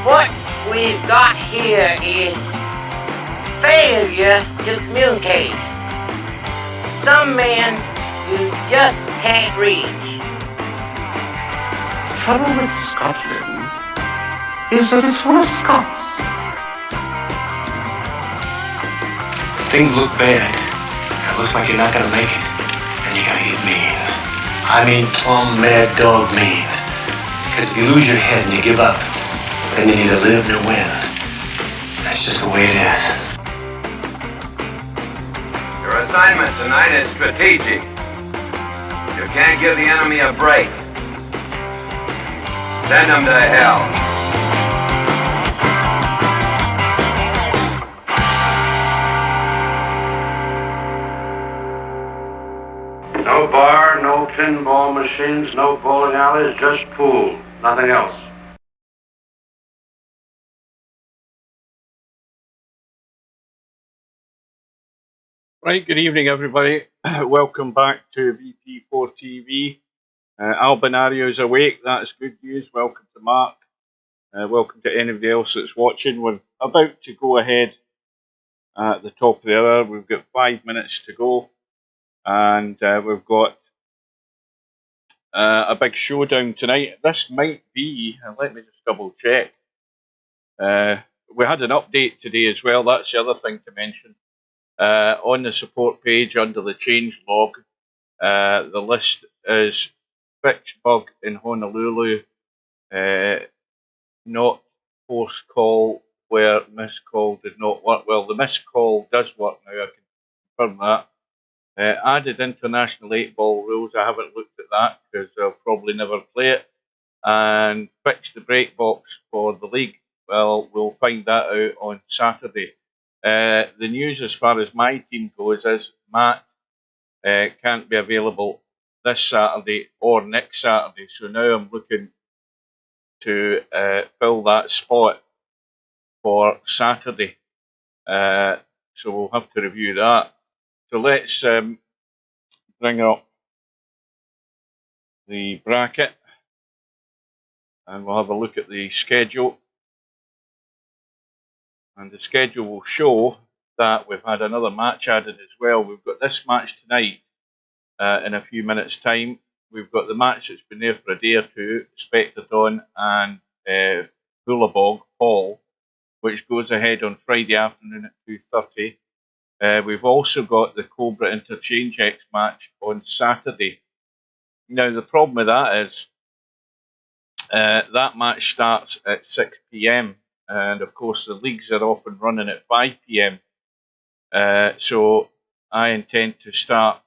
What we've got here is failure to communicate. Some men you just can't reach. The trouble with Scotland is that it's full of Scots. Things look bad. It looks like you're not gonna make it. And you gotta get mean. I mean plumb mad dog mean. Because if you lose your head and you give up, then you neither live nor win. That's just the way it is. Your assignment tonight is strategic. You can't give the enemy a break. Send them to hell. No bar, no pinball machines, no bowling alleys, just pool. Nothing else. Right, good evening everybody. Welcome back to VP4TV. Albinario is awake, that's good news. Welcome to Mark. Welcome to anybody else that's watching. We're about to go ahead at the top of the hour. We've got 5 minutes to go. And we've got A big showdown tonight. This might be, and let me just double check. We had an update today as well. That's the other thing to mention. On the support page under the change log, the list is fixed bug in Honolulu, not force call where missed call did not work. Well, the missed call does work now, I can confirm that. Added international 8-ball rules, I haven't looked at that because I'll probably never play it. And fixed the break box for the league. Well, we'll find that out on Saturday. The news as far as my team goes is Matt can't be available this Saturday or next Saturday. So now I'm looking to fill that spot for Saturday. So we'll have to review that. So let's bring up the bracket and we'll have a look at the schedule. And the schedule will show that we've had another match added as well. We've got this match tonight in a few minutes' time. We've got the match that's been there for a day or two, Spectre Dawn and Bullabog Hall, which goes ahead on Friday afternoon at 2:30. We've also got the Cobra Interchange X match on Saturday. Now, the problem with that is that match starts at 6 p.m. and, of course, the leagues are often running at 5 p.m. So I intend to start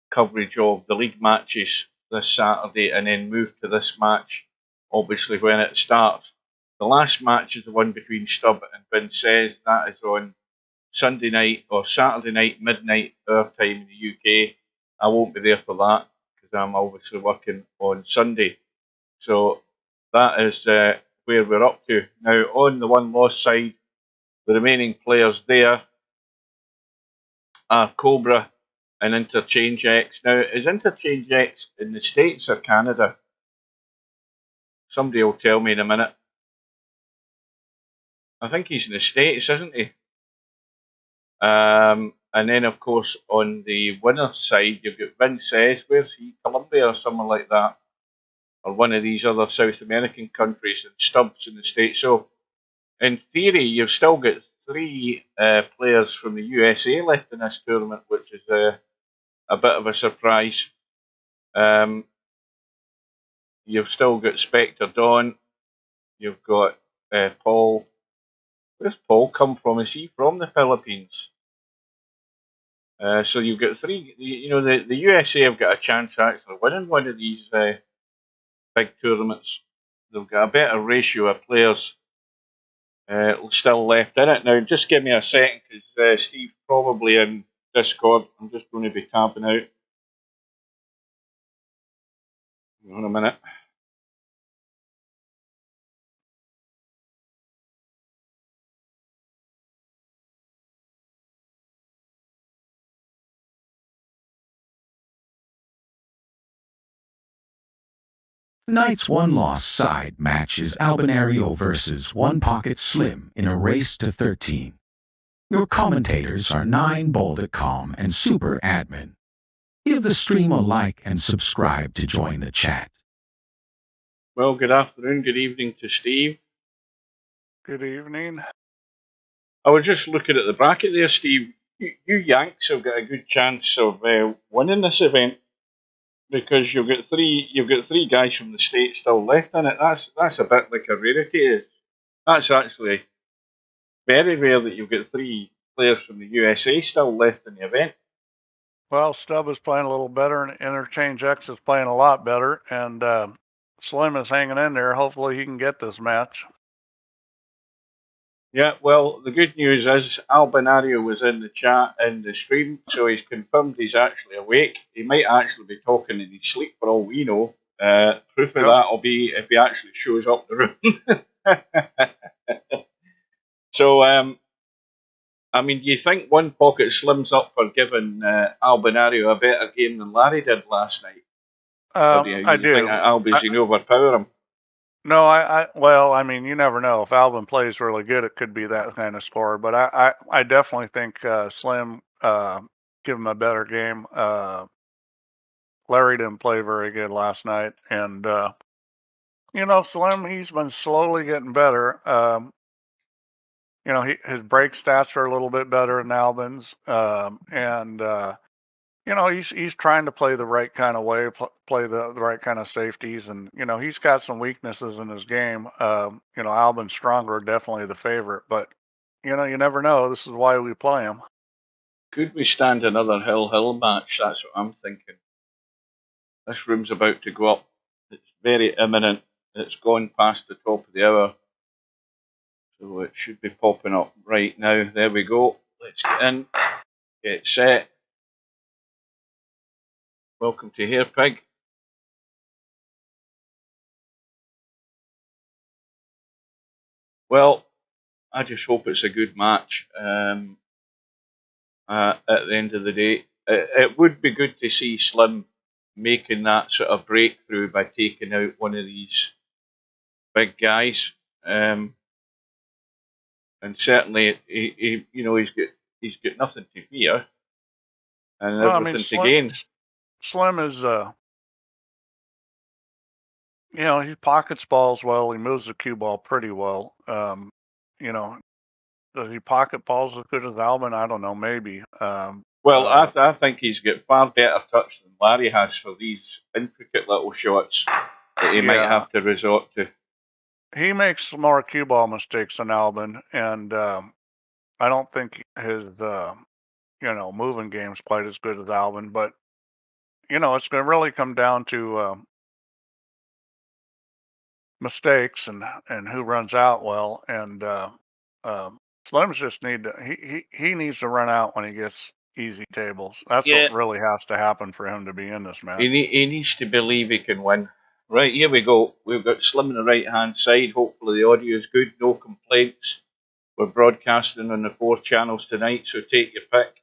coverage of the league matches this Saturday and then move to this match, obviously, when it starts. The last match is the one between Stubb and Vinces. That is on Sunday night or Saturday night, midnight, our time in the UK. I won't be there for that because I'm obviously working on Sunday. So that is where we're up to. Now, on the one-loss side, the remaining players there are Cobra and Interchange X. Now, is Interchange X in the States or Canada? Somebody will tell me in a minute. I think he's in the States, isn't he? And then, of course, on the winner's side, you've got Vinces. Where's he? Colombia or something like that? Or one of these other South American countries, and Stubbs in the States. So, in theory, you've still got 3 players from the USA left in this tournament, which is a bit of a surprise. You've still got Spectre Dawn. You've got Paul. Where's Paul come from? Is he from the Philippines? So you've got 3. You know, the USA have got a chance actually winning one of these big tournaments. They've got a better ratio of players still left in it. Now, just give me a second because Steve's probably in Discord. I'm just going to be tapping out. Hang on a minute. Tonight's one-loss side match is Albinario versus OnePocketSlim in a race to 13. Your commentators are 9Bold.com and Super Admin. Give the stream a like and subscribe to join the chat. Well, good afternoon, good evening to Steve. Good evening. I was just looking at the bracket there, Steve. You Yanks have got a good chance of winning this event because you've got three guys from the States still left in it. That's a bit like a rarity. That's actually very rare that you've got 3 players from the USA still left in the event. Well, Stubb is playing a little better, and Interchange X is playing a lot better, and Slim is hanging in there. Hopefully he can get this match. Yeah, well, the good news is Albinario was in the chat in the stream, so he's confirmed he's actually awake. He might actually be talking in his sleep for all we know. Proof of that will be if he actually shows up the room. So, I mean, do you think OnePocketSlim's up for giving Albinario a better game than Larry did last night? I do. You think Albie's going to overpower him? No, well, I mean, you never know. If Albin plays really good, it could be that kind of score. But I definitely think Slim give him a better game. Larry didn't play very good last night, and Slim, he's been slowly getting better. His brake stats are a little bit better than Albin's, and he's trying to play the right kind of way, play the right kind of safeties, and he's got some weaknesses in his game. Albin's stronger, definitely the favorite, but you never know. This is why we play him. Could we stand another hill match? That's what I'm thinking. This room's about to go up. It's very imminent. It's gone past the top of the hour. So it should be popping up right now. There we go. Let's get in. Get set. Welcome to Hair Pig. Well, I just hope it's a good match. At the end of the day, it would be good to see Slim making that sort of breakthrough by taking out one of these big guys. And certainly, he's got nothing to fear and everything to gain. Slim is, he pockets balls well. He moves the cue ball pretty well. Does he pocket balls as good as Albin? I don't know, maybe. I think he's got far better touch than Larry has for these intricate little shots that he might have to resort to. He makes more cue ball mistakes than Albin, and I don't think his moving game's quite as good as Albin. But it's going to really come down to mistakes and who runs out well. And Slim's just he needs to run out when he gets easy tables. That's what really has to happen for him to be in this match. He needs to believe he can win. Right, here we go. We've got Slim on the right-hand side. Hopefully the audio is good. No complaints. We're broadcasting on the 4 channels tonight, so take your pick.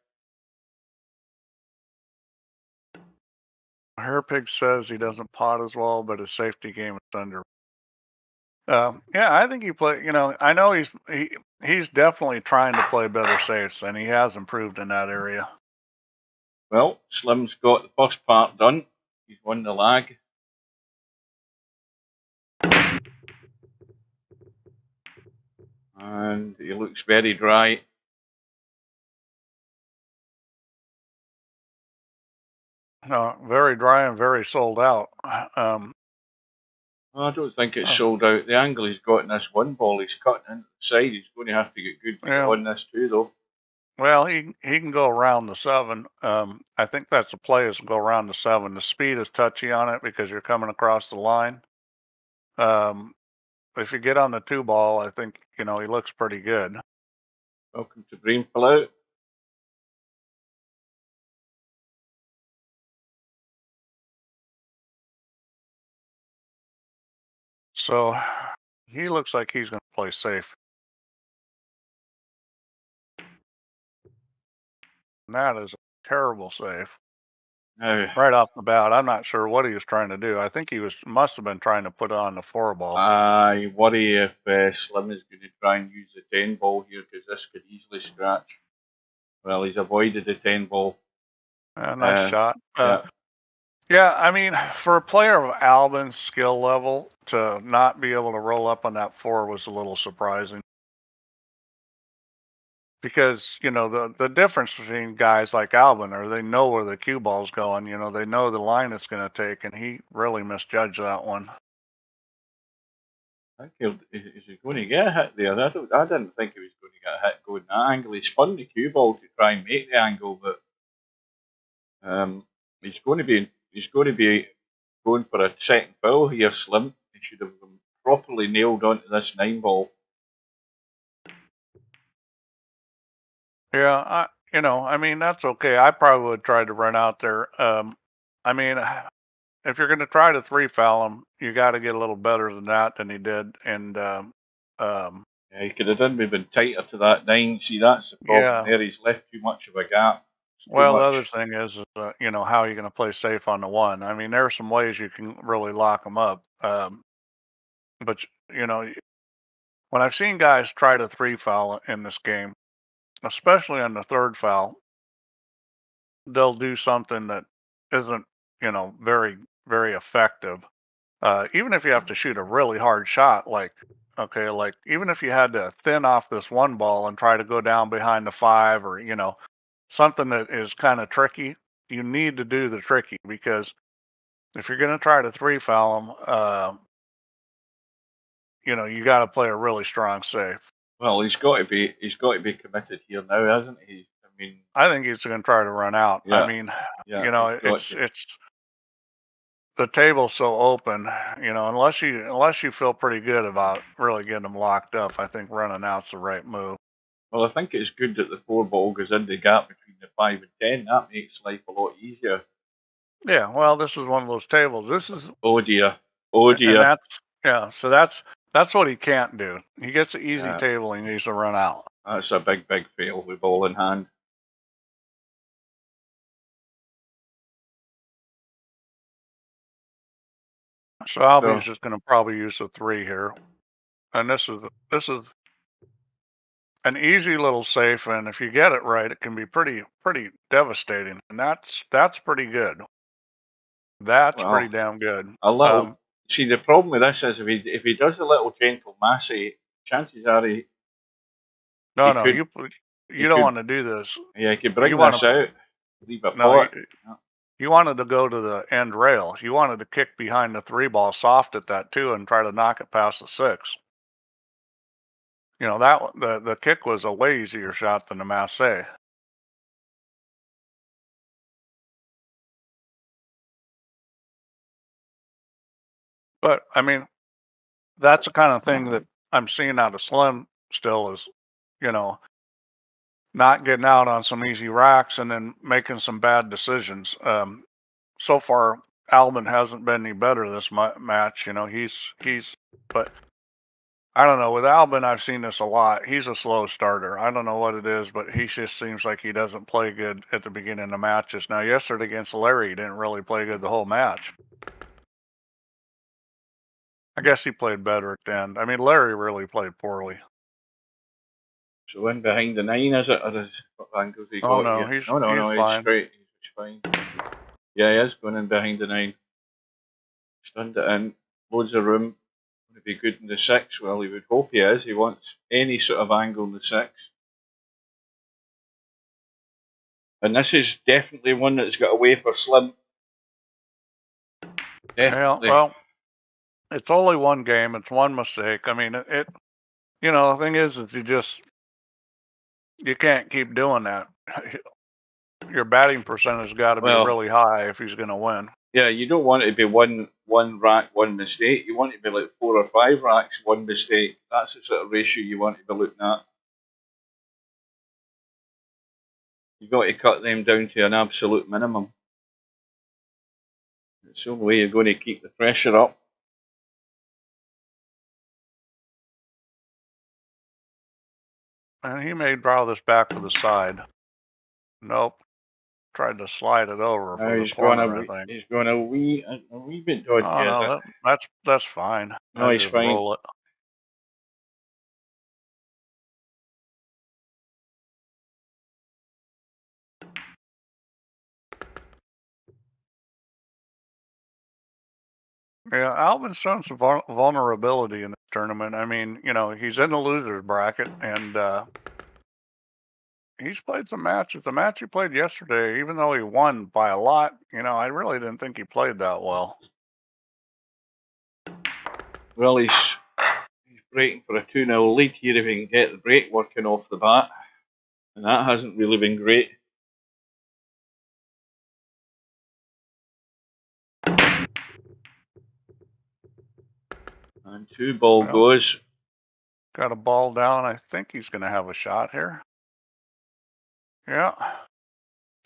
Hairpig says he doesn't pot as well, but his safety game is under. I think he play. I know he's definitely trying to play better safes, and he has improved in that area. Well, Slim's got the first part done. He's won the lag. And he looks very dry. No, very dry and very sold out. I don't think it's sold out. The angle he's got in this one ball, he's cutting into the side. He's going to have to get good on this too, though. Well, he can go around the 7. I think that's the play, is to go around the 7. The speed is touchy on it because you're coming across the line. If you get on the 2 ball, I think he looks pretty good. Welcome to Brain Pull Out. So he looks like he's going to play safe. And that is a terrible save. No. Right off the bat, I'm not sure what he was trying to do. I think he must have been trying to put on the 4 ball. I worry if Slim is going to try and use the 10 ball here, because this could easily scratch. Well, he's avoided the 10 ball. Nice shot. I mean, for a player of Albin's skill level to not be able to roll up on that 4 was a little surprising. Because, the difference between guys like Albin are they know where the cue ball's going. They know the line it's going to take, and he really misjudged that one. I think is he going to get a hit there? I didn't think he was going to get a hit going that angle. He spun the cue ball to try and make the angle, but he's going to be going for a second foul here, Slim. He should have properly nailed onto this 9 ball. Yeah, that's okay. I probably would try to run out there. If you're going to try to 3 foul him, you got to get a little better than he did. And he could have done maybe been tighter to that 9. See, that's the problem there. He's left too much of a gap. The other thing is, how are you going to play safe on the 1? I mean, there are some ways you can really lock them up. But when I've seen guys try to 3 foul in this game, especially on the 3rd foul, they'll do something that isn't you know, very, very effective. Even if you have to shoot a really hard shot, like, okay, like even if you had to thin off this one ball and try to go down behind the 5 or, you know, something that is kind of tricky, you need to do the tricky because if you're going to try to 3 foul them, you know, you got to play a really strong safe. Well, he's got to be committed here now, hasn't he? I mean, I think he's going to try to run out. yeah, I mean, yeah, you know, he's got it's the table's so open, you know, unless you feel pretty good about really getting them locked up, I think running out's the right move. Well, I think it's good that the 4 ball goes in the gap between the 5 and 10. That makes life a lot easier. Yeah, well, this is one of those tables. This is Oh dear, oh and dear. that's yeah, so that's what he can't do. He gets an easy Yeah. table, he needs to run out. That's a big, big fail with ball in hand. So Albie's just going to probably use a 3 here, and this is an easy little safe, and if you get it right, it can be pretty devastating, and that's pretty good. That's Well, pretty damn good. a little. See, the problem with this is if he does a little gentle massey, chances are he No, could, you don't want to do this. Yeah, he could bring You this wanna- out, leave it No, for it. you wanted to go to the end rail. You wanted to kick behind the 3 ball soft at that too, and try to knock it past the 6. You know that the kick was a way easier shot than the massey. But I mean, that's the kind of thing that I'm seeing out of Slim still is, you know, not getting out on some easy racks and then making some bad decisions. So far, Albin hasn't been any better this match. You know, but I don't know. With Albin, I've seen this a lot. He's a slow starter. I don't know what it is, but he just seems like he doesn't play good at the beginning of matches. Now, yesterday against Larry, he didn't really play good the whole match. I guess he played better at the end. I mean, Larry really played poorly. So in behind the 9, is it? Or is what angles he Oh, got no, here? he's He's fine. straight. He's fine. Yeah, he is going in behind the 9. Stunned it in. Loads of room. Going to be good in the 6. Well, he would hope he is. He wants any sort of angle in the 6. And this is definitely one that's got away for Slim. Definitely. Yeah, well, it's only one game. It's one mistake. I mean, you know, the thing is you can't keep doing that. Your batting percentage got to be really high if he's going to win. Yeah, you don't want it to be one rack, one mistake. You want it to be like 4 or 5 racks, one mistake. That's the sort of ratio you want to be looking at. You've got to cut them down to an absolute minimum. It's the only way you're going to keep the pressure up. And he may draw this back to the side. Nope. Tried to slide it over for the corner, I think. He's going a wee bit dodgy. Oh, no, that's fine. No, he's fine. Roll it. Yeah, Alvin's shown some vulnerability in this tournament. I mean, you know, he's in the losers bracket, and he's played some matches. The match he played yesterday, even though he won by a lot, you know, I really didn't think he played that well. Well, he's breaking for a 2-0 lead here if he can get the break working off the bat. And that hasn't really been great. And 2 ball goes. Got a ball down. I think he's going to have a shot here. Yeah.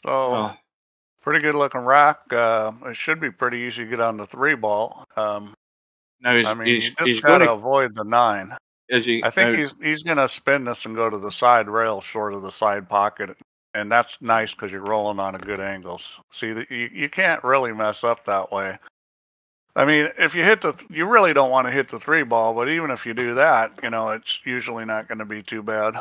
So, pretty good looking rack. It should be pretty easy to get on the 3 ball. Now you just got to avoid the 9. I think he's going to spin this and go to the side rail short of the side pocket. And that's nice because you're rolling on a good angle. See, you can't really mess up that way. I mean, if you you really don't want to hit the 3 ball, but even if you do that, you know, it's usually not going to be too bad.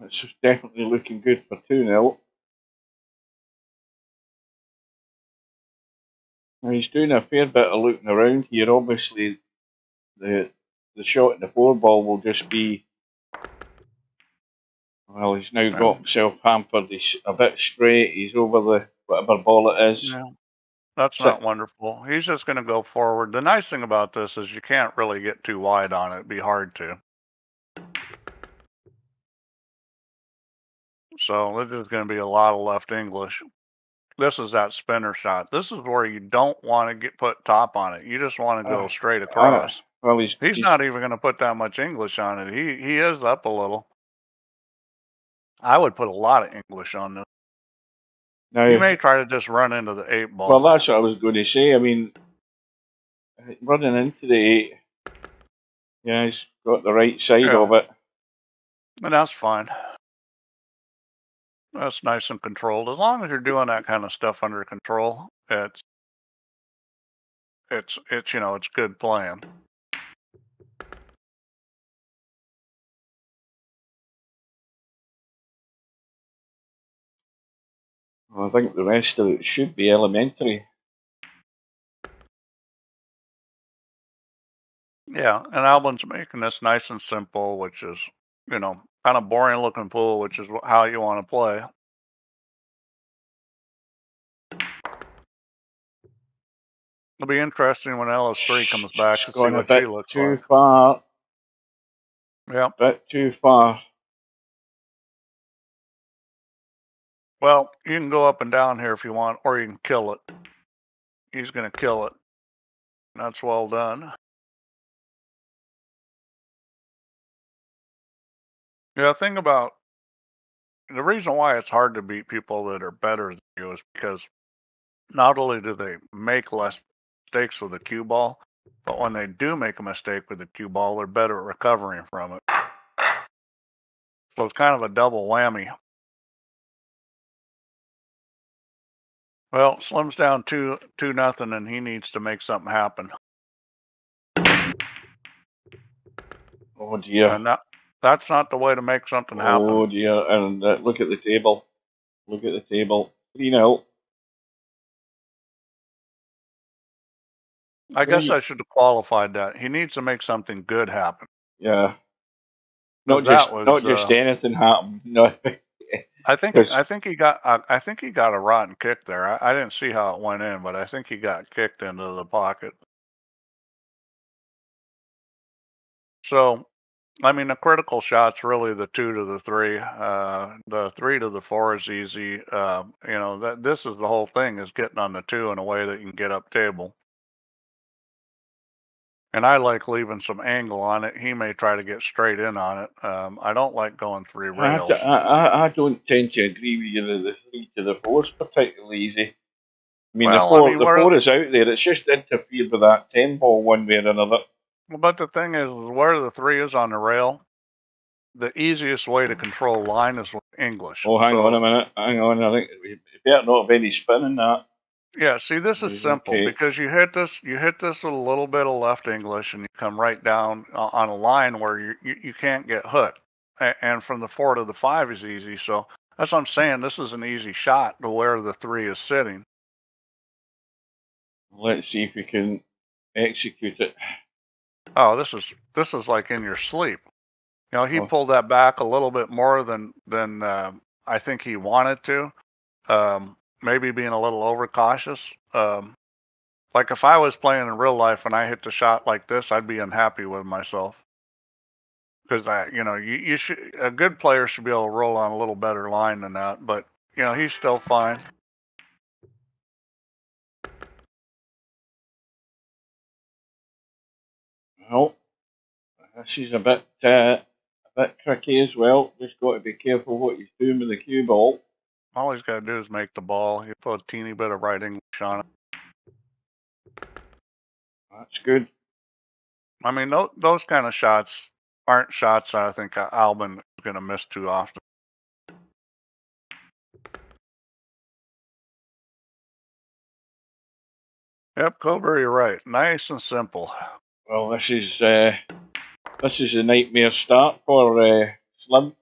It's definitely looking good for 2-0. Now he's doing a fair bit of looking around here. Obviously, the shot in the 4 ball will just be. Well, he's now got himself hampered. He's a bit straight. He's over the whatever ball it is. Yeah, that's not wonderful. He's just going to go forward. The nice thing about this is you can't really get too wide on it. It'd be hard to. So this is going to be a lot of left English. This is that spinner shot. This is where you don't want to get put top on it. You just want to go straight across. Well, he's not even going to put that much English on it. He is up a little. I would put a lot of English on this. Now, you may try to just run into the 8 ball. Well, that's what I was going to say. I mean, running into the 8, yeah, he's got the right side of it. And that's fine. That's nice and controlled. As long as you're doing that kind of stuff under control, it's you know, it's good playing. Well, I think the rest of it should be elementary. Yeah, and Albin's making this nice and simple, which is, you know, kind of boring looking pool, which is how you want to play. It'll be interesting when LS3 comes back to see what she looks like. Too far. Yeah. Bit too far. Well, you can go up and down here if you want, or you can kill it. He's going to kill it. That's well done. Yeah, think about the reason why it's hard to beat people that are better than you is because not only do they make less mistakes with the cue ball, but when they do make a mistake with the cue ball, they're better at recovering from it. So it's kind of a double whammy. Well, Slim's down 2-0, and he needs to make something happen. Oh dear. And that's not the way to make something happen. Oh dear. And look at the table. Look at the table. 3-0. I guess I should have qualified that. He needs to make something good happen. Yeah. Not just anything happen. No. I think he got a rotten kick there. I didn't see how it went in, but I think he got kicked into the pocket. So, I mean, the critical shot's really the 2 to the 3. The 3 to the 4 is easy. You know, this is the whole thing, is getting on the 2 in a way that you can get up table. And I like leaving some angle on it. He may try to get straight in on it. I don't like going 3 rails. I don't tend to agree with you that the 3 to the 4 is particularly easy. I mean, the 4 is out there. It's just interfered with that 10 ball one way or another. But the thing is, where the 3 is on the rail, the easiest way to control line is with English. Oh, hang on a minute. Hang on. I think you better not have any spin in that. Yeah, see, this is simple because you hit this with a little bit of left English, and you come right down on a line where you can't get hooked. And from the 4 to the 5 is easy. So that's what I'm saying. This is an easy shot to where the 3 is sitting. Let's see if we can execute it. Oh, this is like in your sleep. You know, he pulled that back a little bit more than I think he wanted to. Maybe being a little overcautious. Like if I was playing in real life and I hit the shot like this, I'd be unhappy with myself. Because you should, a good player should be able to roll on a little better line than that. But you know, he's still fine. Well, she's a bit tricky as well. Just got to be careful what he's doing with the cue ball. All he's got to do is make the ball. He put a teeny bit of right English on it. That's good. I mean, those kind of shots aren't shots I think Albin is going to miss too often. Yep, Cobra, you're right. Nice and simple. Well, this is a nightmare start for Slim.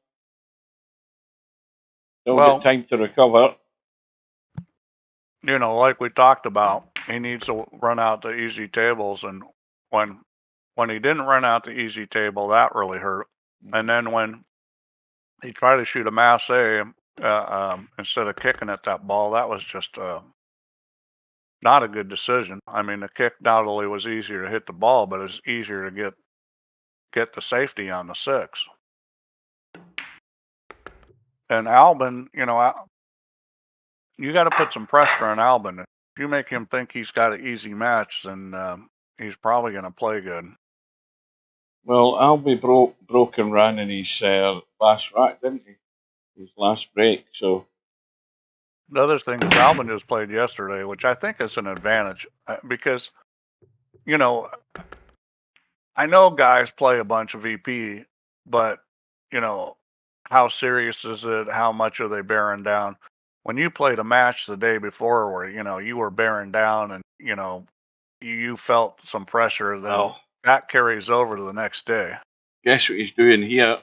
Still Well, got time to recover. you know, like we talked about, he needs to run out to easy tables, and when when he didn't run out to easy table, that really hurt. And then when he tried to shoot a mass A instead of kicking at that ball, that was just not a good decision. I mean, the kick not only was easier to hit the ball, but it was easier to get the safety on the 6. And Albin, you know, you got to put some pressure on Albin. If you make him think he's got an easy match, then he's probably going to play good. Well, Albie broke and ran in his last rack, didn't he? His last break. So The other thing is Albin just played yesterday, which I think is an advantage because, you know, I know guys play a bunch of VP, but, you know, how serious is it? How much are they bearing down? When you played a match the day before where, you know, you were bearing down and, you know, you felt some pressure, then well, that carries over to the next day. guess what he's doing here?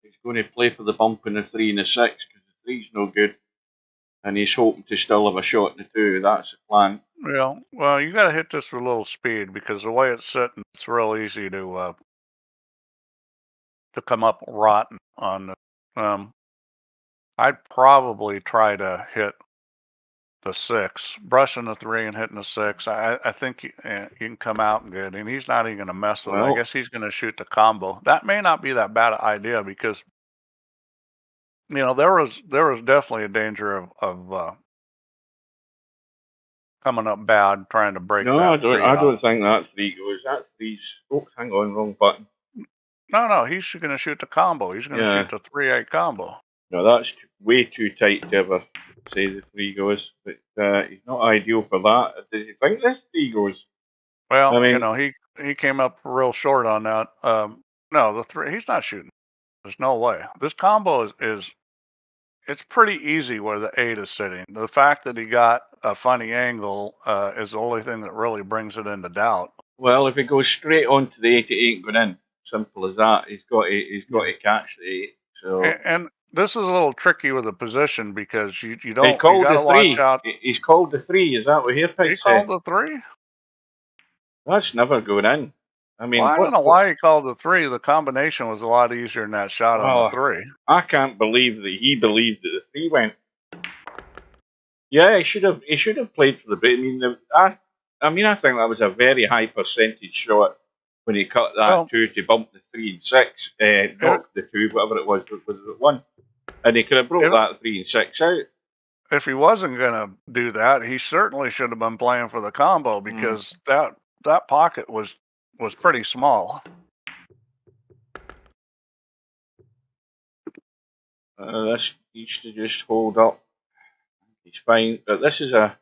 He's going to play for the bump in the 3 and the 6 because the 3's no good, and he's hoping to still have a shot in the 2. That's the plan. Yeah, well, you got to hit this with a little speed because the way it's sitting, it's real easy to come up rotten on the. I'd probably try to hit the 6, brushing the 3 and hitting the 6. I think you can come out good, and he's not even going to mess with it. I Well, guess he's going to shoot the combo. That may not be that bad an idea because you know there was definitely a danger of coming up bad trying to break no, that 3 I out. don't think that 3 goes. That 3's. Oh, hang on, wrong button. No, he's going to shoot the combo. He's going to Yeah. shoot the 3-8 combo. No, that's way too tight to ever say the 3 goes. But he's not ideal for that. Does he think this 3 goes? Well, I mean, you know, he came up real short on that. No, the 3, he's not shooting. There's no way. This combo is it's pretty easy where the 8 is sitting. The fact that he got a funny angle is the only thing that really brings it into doubt. well, if he goes straight onto the 8, it ain't going in. Simple as that. He's got to catch the 8. So And this is a little tricky with the position because you he don't you called got the to watch 3. out. He's called the 3. Is that what He Hairpike called said? the 3. That's never going in. I mean, Well, I don't know why he called the 3. The combination was a lot easier than that shot on the 3. I can't believe that he believed that the 3 went. Yeah, he should have played for the break. I mean, I think that was a very high percentage shot when he cut that 2 to bump the 3 and 6, knock the 2, whatever it was it 1, and he could have broke that 3 and 6 out. If he wasn't going to do that, he certainly should have been playing for the combo because that pocket was pretty small. This needs to just hold up. He's fine, but this is a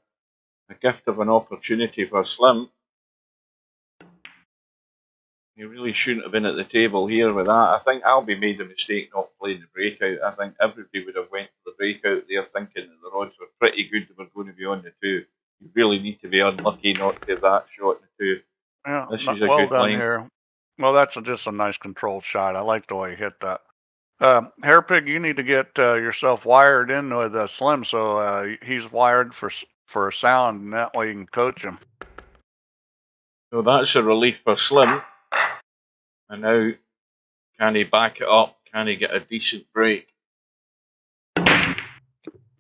gift of an opportunity for Slim. He really shouldn't have been at the table here with that. I think Albie made a mistake not playing the breakout. I think everybody would have went for the breakout there thinking that the rods were pretty good that were going to be on the 2. You really need to be unlucky not to have that shot in the 2. Yeah, This is a well good done line. here. Well, that's just a nice controlled shot. I like the way he hit that. Hairpig, you need to get yourself wired in with Slim so he's wired for sound, and that way you can coach him. So that's a relief for Slim. And now, can he back it up? Can he get a decent break?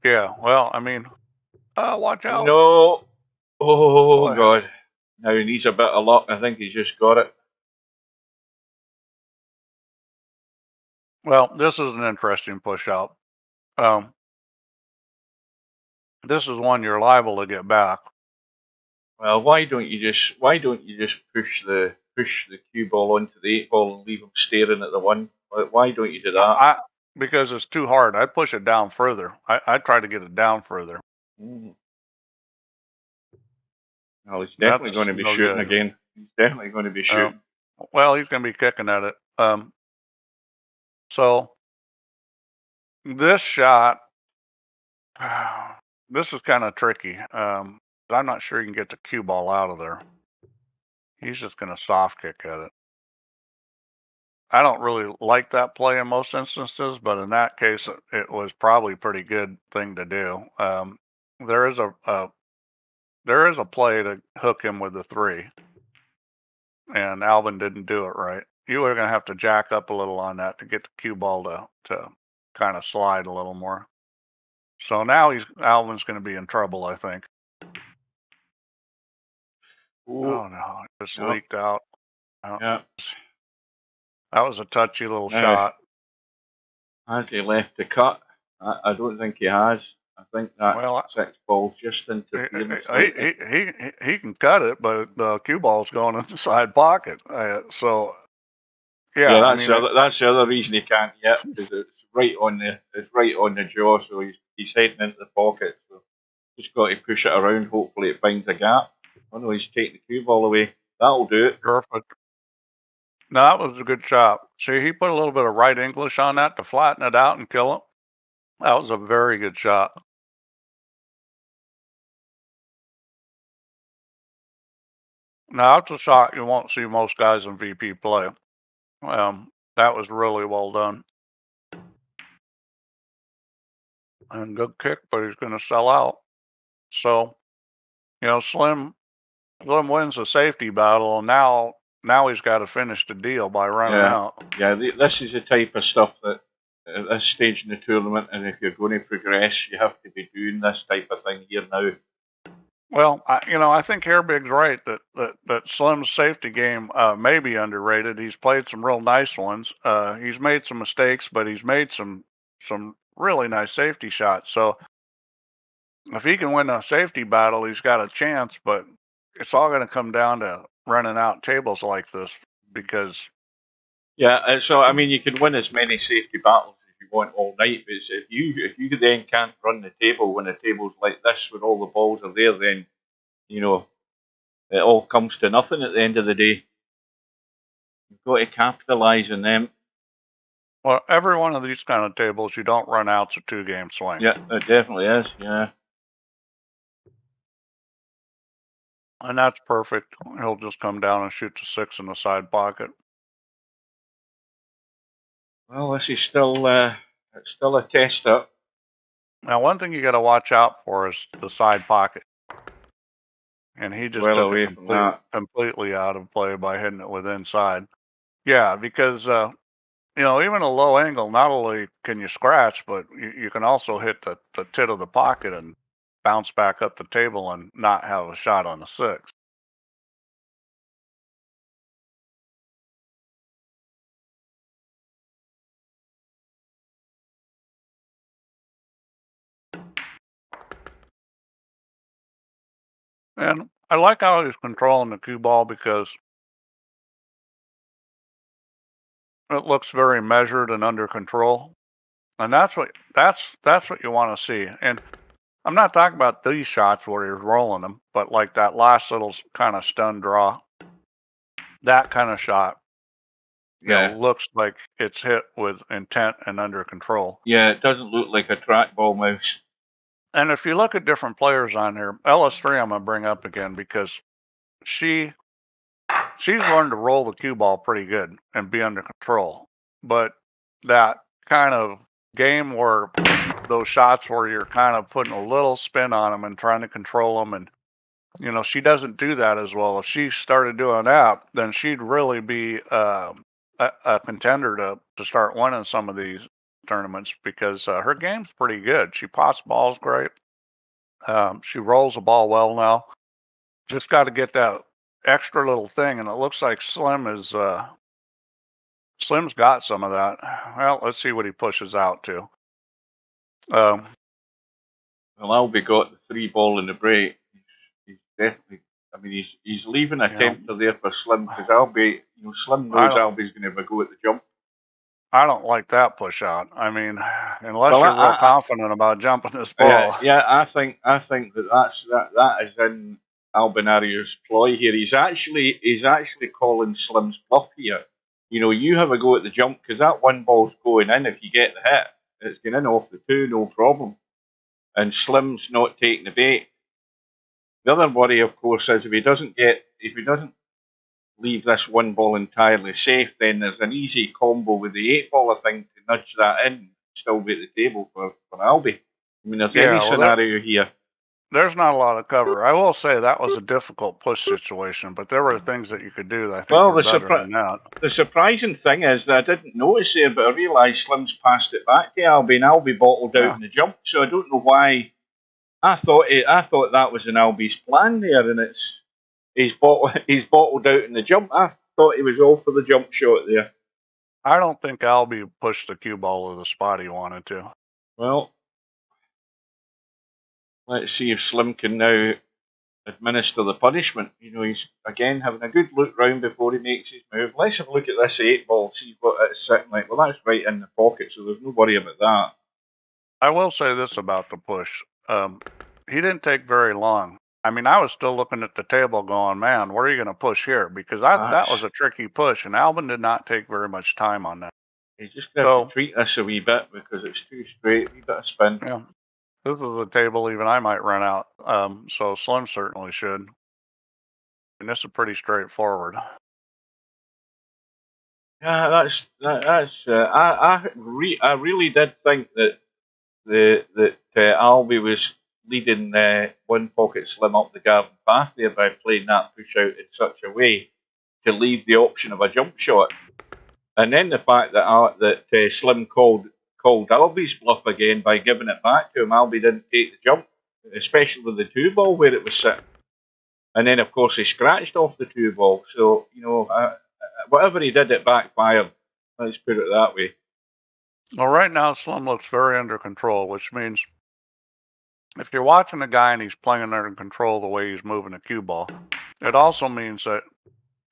Yeah, well, I mean, watch out. No. Oh, God. Now he needs a bit of luck. I think he's just got it. Well, this is an interesting push out. This is one you're liable to get back. Well, why don't you just push the cue ball onto the 8 ball and leave him staring at the 1? Why don't you do that? Because it's too hard. I push it down further. I try to get it down further. Well, he's definitely going to be shooting again. He's definitely going to be shooting. Well, he's going to be kicking at it. So this shot, this is kind of tricky. I'm not sure you can get the cue ball out of there. He's just going to soft kick at it. I don't really like that play in most instances, but in that case, it was probably a pretty good thing to do. There is a play to hook him with the 3, and Alvin didn't do it right. You were going to have to jack up a little on that to get the cue ball to kind of slide a little more. So now Alvin's going to be in trouble, I think. Ooh, Oh no, it just no. leaked out. Oh, Yeah. that was a touchy little shot. Has he left the cut? I don't think he has. I think that Well, 6 ball just interfering slightly. he can cut it, but the cue ball's going in the side pocket. So yeah, I that's mean, that's the other reason he can't yet, because it's right on the jaw, so he's heading into the pocket. So just got to push it around. Hopefully it finds a gap. Oh no, he's taking the cue ball away. That'll do it. perfect. No, that was a good shot. See, he put a little bit of right English on that to flatten it out and kill it. That was a very good shot. Now, that's a shot you won't see most guys in VP play. That was really well done. And good kick, but he's going to sell out. So, Slim wins the safety battle, and now he's got to finish the deal by running out. Yeah, this is the type of stuff that at this stage in the tournament, and if you're going to progress, you have to be doing this type of thing here now. Well, I think Airbig's right that Slim's safety game may be underrated. He's played some real nice ones. He's made some mistakes, but he's made some really nice safety shots. So if he can win a safety battle, he's got a chance. But it's all going to come down to running out tables like this because. Yeah, so I mean, you can win as many safety battles as you want all night, but if you then can't run the table when a table's like this, when all the balls are there, then it all comes to nothing at the end of the day. You've got to capitalise on them. Well, every one of these kind of tables, you don't run out's a 2-game swing. Yeah, it definitely is. Yeah. And that's perfect. He'll just come down and shoot the 6 in the side pocket. Well, this is still it's still a test up. Now, one thing you got to watch out for is the side pocket. And he just took it completely out of play by hitting it with inside. Yeah, because even a low angle, not only can you scratch, but you can also hit the tit of the pocket and bounce back up the table and not have a shot on the 6. And I like how he's controlling the cue ball because it looks very measured and under control. And that's what you want to see. And I'm not talking about these shots where he's rolling them, but like that last little kind of stun draw, that kind of shot, looks like it's hit with intent and under control. Yeah, it doesn't look like a trackball mouse. And if you look at different players on here, LS3 I'm going to bring up again because she's learned to roll the cue ball pretty good and be under control. But that kind of game where those shots where you're kind of putting a little spin on them and trying to control them, and she doesn't do that as well. If she started doing that, then she'd really be a contender to start winning some of these tournaments because her game's pretty good. She pots balls great. She rolls the ball well now. Just got to get that extra little thing, and it looks like Slim's got some of that. Well, let's see what he pushes out to. Well, Albie got the 3 ball in the break. He's definitely. I mean, he's leaving a tempter there for Slim because Albie, Slim knows Albie's going to have a go at the jump. I don't like that push out. I mean, unless you're real confident about jumping this ball. Yeah, I think that is in Albinario's ploy here. He's actually calling Slim's bluff here. You have a go at the jump because that 1 ball's going in. If you get the hit, it's going in off the 2, no problem. And Slim's not taking the bait. The other worry, of course, is if he doesn't leave this one ball entirely safe, then there's an easy combo with the 8 ball, I think, to nudge that in, still be at the table for Albie. I mean, there's any scenario here. There's not a lot of cover. I will say that was a difficult push situation, but there were things that you could do that I think were better than that. The surprising thing is that I didn't notice there, but I realised Slim's passed it back to Albie, and Albie bottled out in the jump, so I don't know why. I thought that was in Albie's plan there, and he's bottled out in the jump. I thought he was all for the jump shot there. I don't think Albie pushed the cue ball to the spot he wanted to. Well, let's see if Slim can now administer the punishment. You know, he's again having a good look round before he makes his move. Let's have a look at this 8 ball, see what it's sitting like. Well, that's right in the pocket, so there's no worry about that. I will say this about the push. He didn't take very long. I mean, I was still looking at the table going, man, where are you going to push here? Because that was a tricky push, and Albin did not take very much time on that. You just have to tweak this a wee bit because it's too straight, a wee bit of spin. Yeah. This is a table even I might run out, so Slim certainly should. And this is pretty straightforward. Yeah, I really did think that Albie was leading OnePocketSlim up the garden path there by playing that push out in such a way to leave the option of a jump shot, and then the fact that Slim called Albie's bluff again by giving it back to him. Albie didn't take the jump, especially with the 2 ball where it was sitting, and then of course he scratched off the 2 ball. So you know, whatever he did, it backfired. Let's put it that way. Well, right now Slim looks very under control, which means if you're watching a guy and he's playing under control the way he's moving a cue ball, it also means that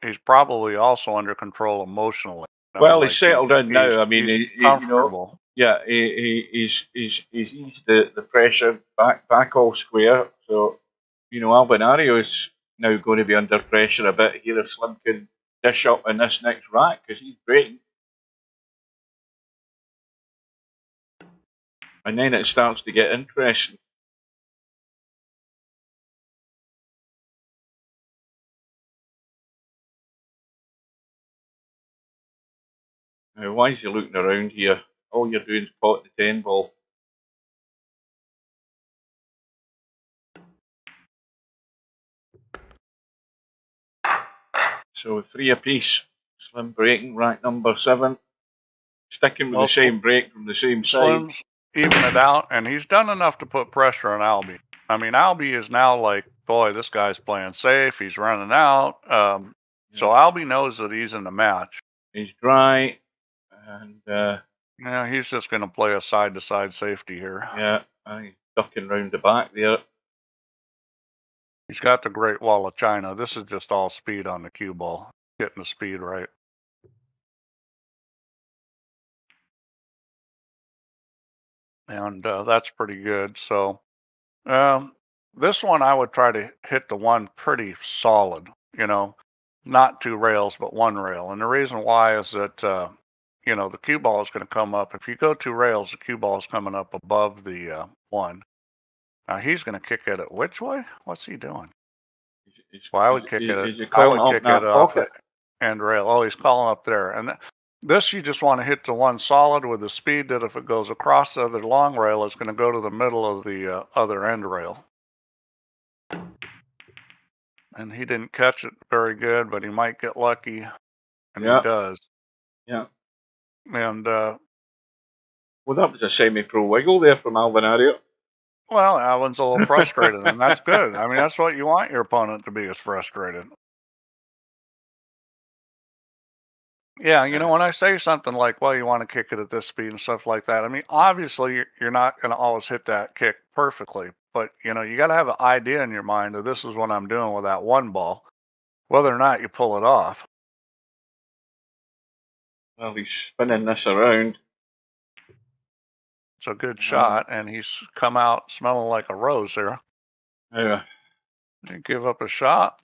he's probably also under control emotionally. Well, he's settled in now. I mean, he's comfortable. He's eased the pressure back all square. So, you know, Albinario is now going to be under pressure a bit here if Slim can dish up in this next rack because he's breaking. And then it starts to get interesting. Now, why is he looking around here? All you're doing is pot the 10 ball. So 3 apiece. Slim breaking, rack number 7. Sticking with the same break from the same side. Slim's even it out, and he's done enough to put pressure on Albie. I mean, Albie is now like, boy, this guy's playing safe. He's running out. So Albie knows that he's in the match. He's dry. And yeah, he's just going to play a side-to-side safety here. Yeah, and he's ducking round the back there. He's got the Great Wall of China. This is just all speed on the cue ball, getting the speed right. And that's pretty good. So this one I would try to hit the one pretty solid, you know, not 2 rails, but 1 rail. And the reason why is that you know, the cue ball is going to come up. If you go 2 rails, the cue ball is coming up above the 1. Now he's going to kick at it which way? What's he doing? Well, I would kick it. I would kick it off the end rail. Oh, he's calling up there. And this you just want to hit the one solid with the speed that if it goes across the other long rail, it's going to go to the middle of the other end rail. And he didn't catch it very good, but he might get lucky. And he does. Yeah. And well, that was a semi-pro wiggle there from Albinario. Well, Alvin's a little frustrated, and that's good. I mean, that's what you want your opponent to be, is frustrated. Yeah, you know, when I say something like, well, you want to kick it at this speed and stuff like that, I mean, obviously you're not going to always hit that kick perfectly, but, you know, you got to have an idea in your mind that this is what I'm doing with that 1 ball, whether or not you pull it off. Well, he's spinning this around. It's a good shot, and he's come out smelling like a rose there. Yeah. You give up a shot?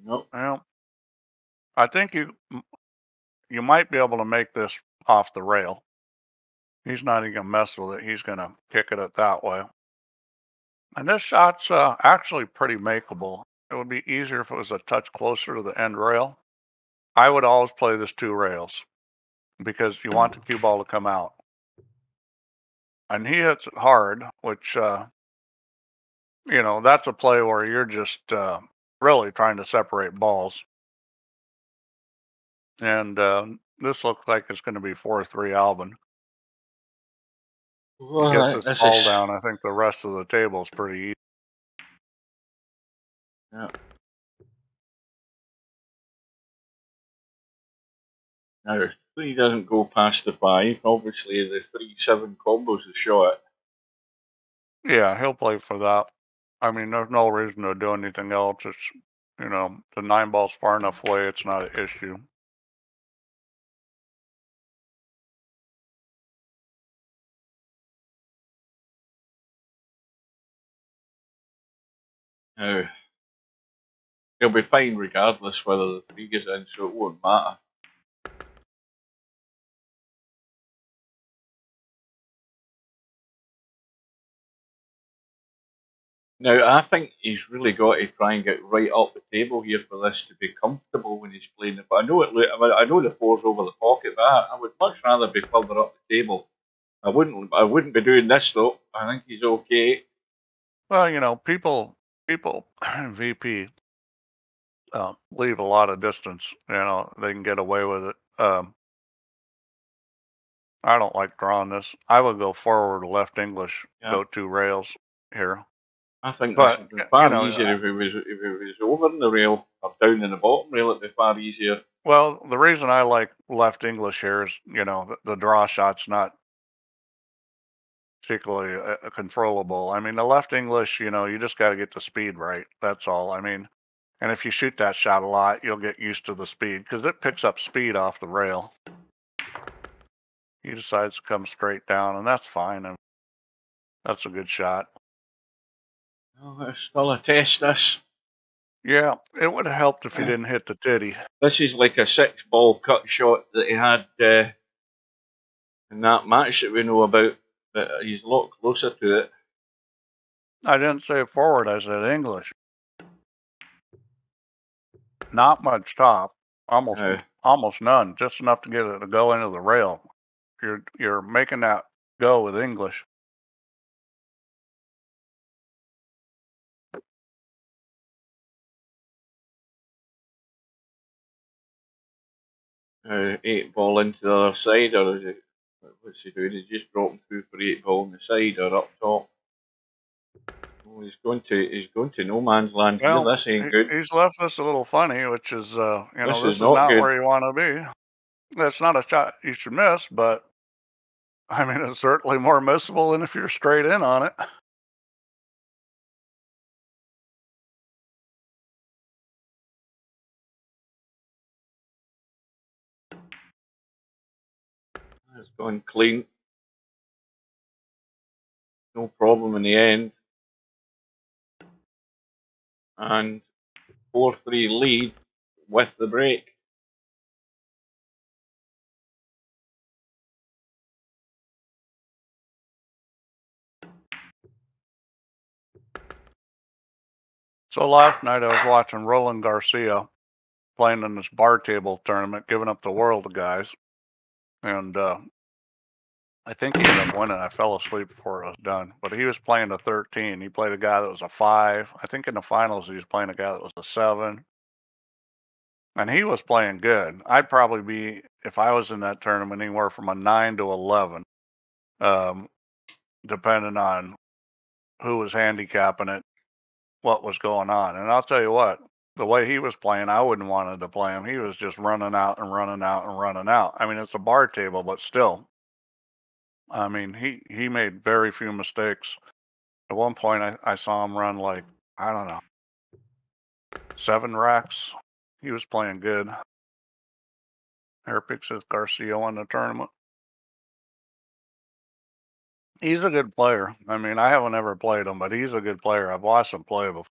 Nope. Well, I think you might be able to make this off the rail. He's not even going to mess with it. He's going to kick it that way. And this shot's actually pretty makeable. It would be easier if it was a touch closer to the end rail. I would always play this 2 rails because you want the cue ball to come out. And he hits it hard, which, you know, that's a play where you're just really trying to separate balls. And this looks like it's going to be 4-3 Albin. He gets this This ball is down. I think the rest of the table is pretty easy. yeah. Now, if 3 doesn't go past the 5, obviously the 3-7 combos the shot. Yeah, he'll play for that. I mean, there's no reason to do anything else. It's, you know, the 9 ball's far enough away, it's not an issue. Now, he'll be fine regardless whether the 3 gets in, so it won't matter. Now, I think he's really got to try and get right up the table here for this to be comfortable when he's playing it. But I know I know the 4's over the pocket, but I would much rather be further up the table. I wouldn't be doing this though. I think he's okay. Well, you know, people VP leave a lot of distance. You know, they can get away with it. I don't like drawing this. I would go forward left English, go 2 rails here. I think this But would be far you know, easier if it was over in the rail or down in the bottom rail. It'd be far easier. well, the reason I like left English here is, you know, the draw shot's not particularly controllable. I mean, the left English, you know, you just got to get the speed right. That's all. I mean, and if you shoot that shot a lot, you'll get used to the speed because it picks up speed off the rail. He decides to come straight down, and that's fine. And that's a good shot. Oh, it's still a test. This. Yeah, it would have helped if he didn't hit the titty. This is like a 6-ball cut shot that he had in that match that we know about. But he's a lot closer to it. I didn't say forward. I said English. Not much top. Almost none. Just enough to get it to go into the rail. You're making that go with English. Eight ball into the other side, or is it? What's he doing? He's just dropping through for 8 ball on the side or up top. Oh, he's going to no man's land here. This ain't good. He's left this a little funny, which is you know, this is not good. where you want to be. That's not a shot you should miss, but I mean, it's certainly more missable than if you're straight in on it. It's going clean. No problem in the end. And 4-3 lead with the break. So last night I was watching Roland Garcia playing in this bar table tournament, giving up the world to guys. And I think he ended up winning. I fell asleep before it was done. But he was playing a 13. He played a guy that was a 5. I think in the finals he was playing a guy that was a 7. And he was playing good. I'd probably be, if I was in that tournament, anywhere from a 9 to 11, depending on who was handicapping it, what was going on. And I'll tell you what, the way he was playing, I wouldn't want to play him. He was just running out and running out and running out. I mean, it's a bar table, but still. I mean, he made very few mistakes. At one point, I saw him run like, I don't know, 7 racks. He was playing good. Airpick says Garcia won the tournament. He's a good player. I mean, I haven't ever played him, but he's a good player. I've watched him play before.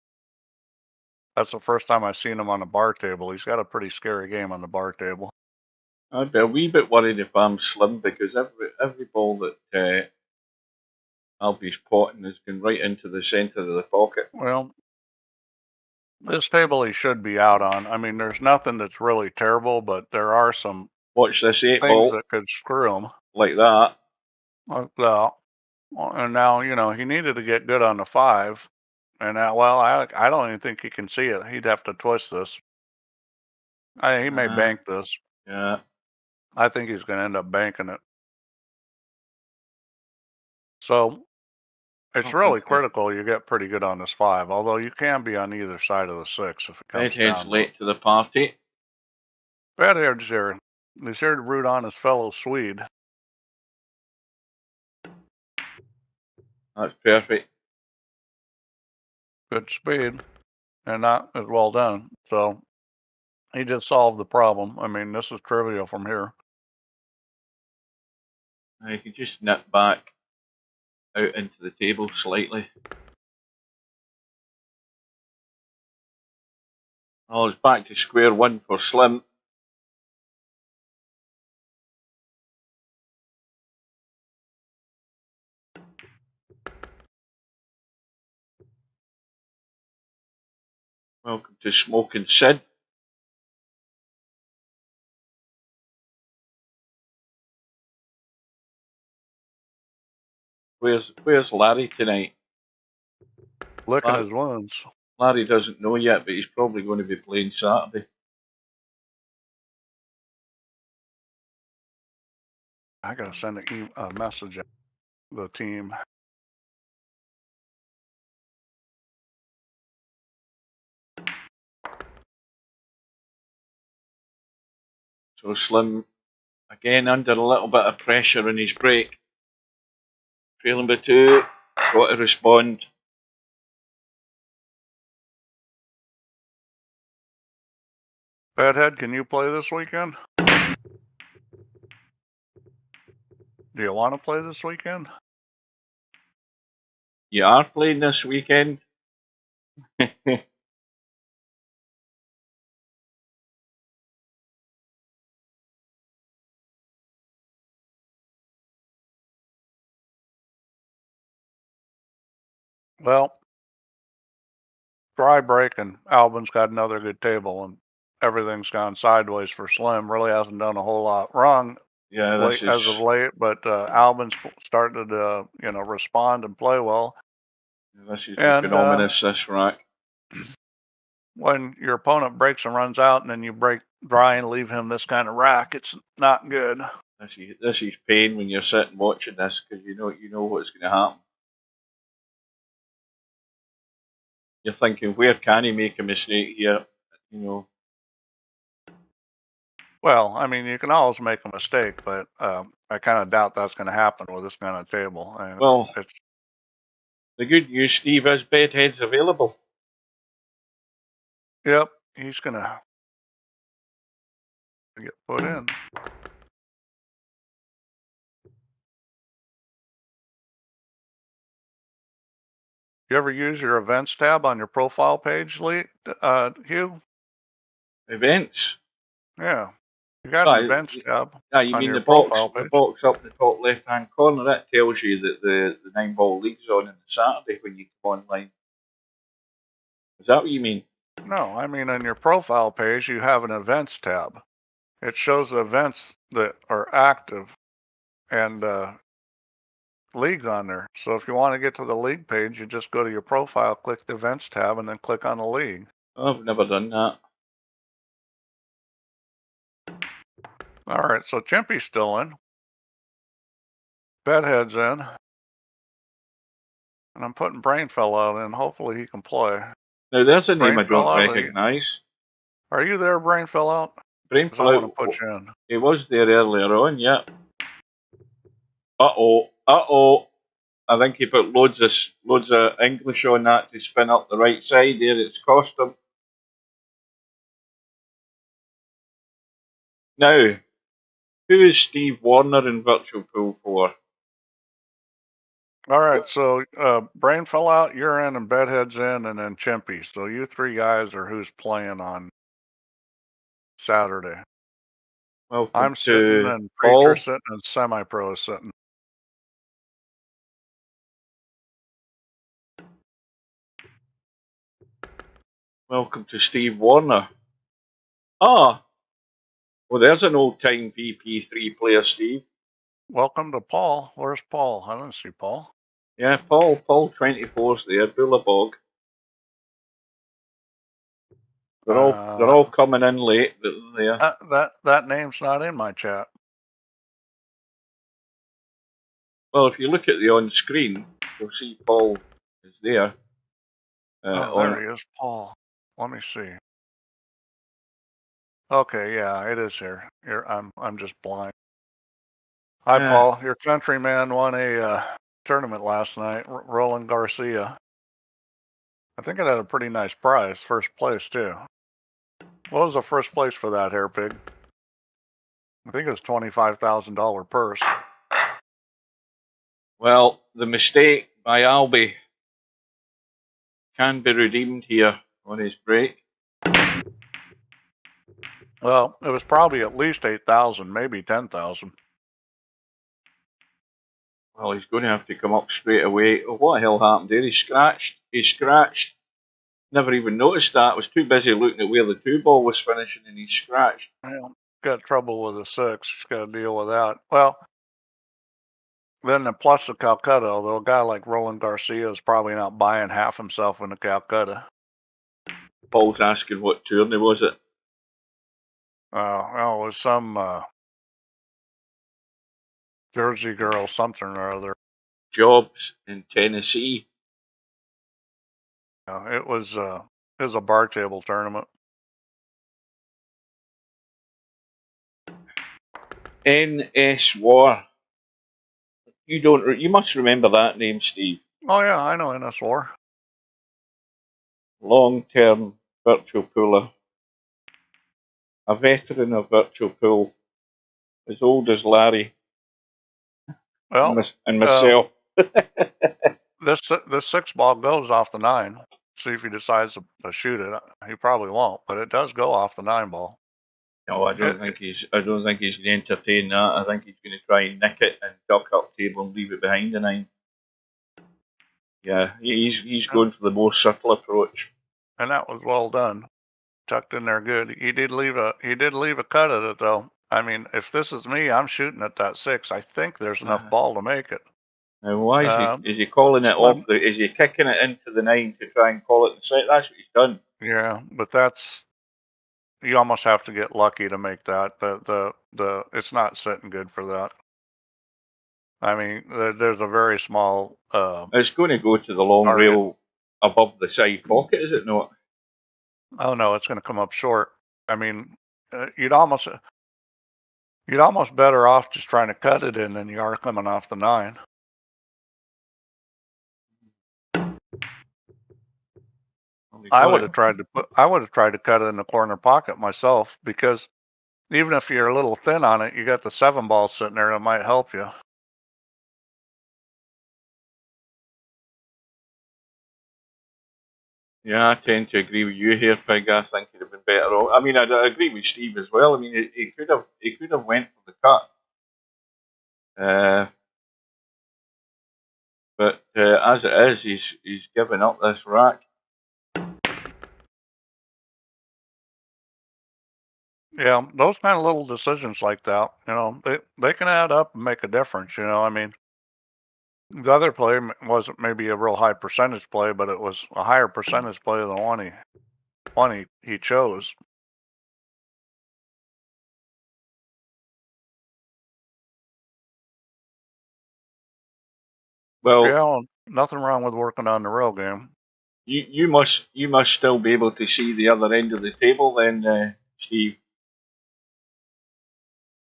That's the first time I've seen him on the bar table. He's got a pretty scary game on the bar table. I'd be a wee bit worried if I'm slim because every ball that Albie's potting has gone right into the centre of the pocket. Well, This table he should be out on. I mean, there's nothing that's really terrible, but there are some Watch this 8 things ball that could screw him. like that. Like that. And now, he needed to get good on the 5. And now, well, I don't even think he can see it. He'd have to twist this. He may bank this. Yeah. I think he's going to end up banking it. So it's really critical you get pretty good on this 5, although you can be on either side of the 6 if it comes Bedhead's down. late to the party. Bedhead's here. He's here to root on his fellow Swede. That's perfect. Good speed, and not as well done. So he just solved the problem. I mean, this is trivial from here. Now you can just nip back out into the table slightly. Oh, it's back to square one for Slim. Welcome to Smoking Sid. Where's Larry tonight? Licking his wounds. Larry doesn't know yet, but he's probably going to be playing Saturday. I gotta send a message to the team. So Slim, again, under a little bit of pressure in his break. Trailing by 2, got to respond. Bedhead, can you play this weekend? Do you want to play this weekend? You are playing this weekend? Well, dry break and Albin's got another good table and everything's gone sideways for Slim. Really hasn't done a whole lot wrong as of late, but Albin's started to respond and play well. This is looking ominous, this rack. When your opponent breaks and runs out and then you break dry and leave him this kind of rack, it's not good. This is pain when you're sitting watching this because you know what's going to happen. You're thinking, where can he make a mistake here? Well, I mean, you can always make a mistake, but I kind of doubt that's going to happen with this kind of table. Well, the good news, Steve, is Bedhead's available. Yep, he's going to get put in. You ever use your events tab on your profile page, Hugh? Events? Yeah. You got an events tab. Yeah, you mean the box up in the top left-hand corner? That tells you that the 9-ball league's on Saturday when you come online. Is that what you mean? No, I mean on your profile page you have an events tab. It shows the events that are active and leagues on there. So if you want to get to the league page, you just go to your profile, click the events tab, and then click on the league. I've never done that. All right, so Chimpy's still in. Bedhead's in. And I'm putting Brainfell out in. Hopefully he can play. Now there's a name I don't recognise. Are you there, Brainfell out? Brainfell out. I want to put you in. He was there earlier on, yeah. Uh-oh. I think he put loads of English on that to spin up the right side there. It's cost him. Now, who is Steve Warner in Virtual Pool 4? All right, so Brainfell out, you're in, and Bedhead's in, and then Chimpy. So you 3 guys are who's playing on Saturday. Welcome I'm sitting, and Preacher's sitting, and Semi-Pro is sitting. Welcome to Steve Warner. Ah, well, there's an old-time VP3 player, Steve. Welcome to Paul. Where's Paul? I don't see Paul. Yeah, Paul 24's there, Bullabog. They're all coming in late, but they're That name's not in my chat. Well, if you look at the on screen, you'll see Paul is there. There he is, Paul. Let me see. Okay, yeah, it is here. Here, I'm just blind. Hi, Paul. Your countryman won a tournament last night, Roland Garcia. I think it had a pretty nice prize, first place too. What was the first place for that, Hairpig? I think it was $25,000 purse. Well, the mistake by Albie can be redeemed here on his break. Well, it was probably at least 8,000, maybe 10,000. Well, he's going to have to come up straight away. Oh, what the hell happened there? He scratched. Never even noticed that. I was too busy looking at where the 2-ball was finishing, and he scratched. Well, got trouble with a 6. Just got to deal with that. Well, then the plus of Calcutta, although a guy like Roland Garcia is probably not buying half himself into Calcutta. Paul's asking what tourney was it? Well, it was some Jersey girl something or other. Jobs in Tennessee. It was a bar table tournament. NS War. You must remember that name, Steve. Oh yeah, I know NS War. Long-term virtual pooler. A veteran of virtual pool. As old as Larry. Well, and myself. This 6-ball goes off the 9. See if he decides to shoot it. He probably won't, but it does go off the 9-ball. No, I don't think he's going to entertain that. I think he's going to try and nick it and duck up table and leave it behind the 9. Yeah, he's going for the more subtle approach. And that was well done. Tucked in there good. He did leave a cut at it though. I mean, if this is me, I'm shooting at that 6. I think there's enough ball to make it. Now, why is he calling it off? Is he kicking it into the 9 to try and call it the 6? That's what he's done. Yeah, but you almost have to get lucky to make that. It's not sitting good for that. I mean, there's a very small. It's going to go to the long rail above the side pocket, is it not? Oh no, it's going to come up short. I mean, you'd almost better off just trying to cut it in than you are coming off the 9. I would have tried to cut it in the corner pocket myself, because even if you're a little thin on it, you got the 7-ball sitting there that might help you. Yeah, I tend to agree with you here, Pig. I think he'd have been better off. I mean, I agree with Steve as well. I mean, he could have went for the cut. But as it is, he's given up this rack. Yeah, those kind of little decisions like that, they can add up and make a difference. I mean, the other play wasn't maybe a real high percentage play, but it was a higher percentage play than one he chose. Well, yeah, nothing wrong with working on the real game. You must still be able to see the other end of the table, then, Steve.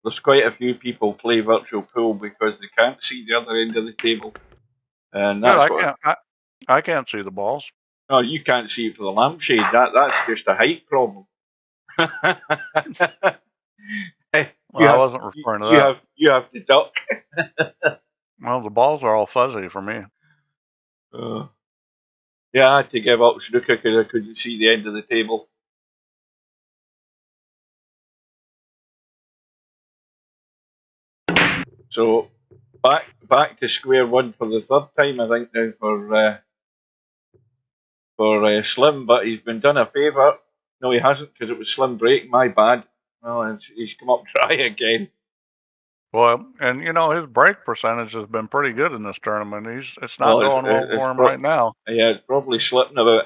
There's quite a few people play virtual pool because they can't see the other end of the table, and that's I can't see the balls. No, you can't see it for the lampshade. That's just a height problem. I wasn't referring to that. You have to duck. Well, the balls are all fuzzy for me. Yeah, I had to give up snooker because I couldn't see the end of the table. So back to square one for the third time, I think, now for Slim, but he's been done a favour. No, he hasn't, because it was Slim break. My bad. Well, and he's come up dry again. Well, and you know his break percentage has been pretty good in this tournament. It's not going well for him right now. Yeah, it's probably slipping a bit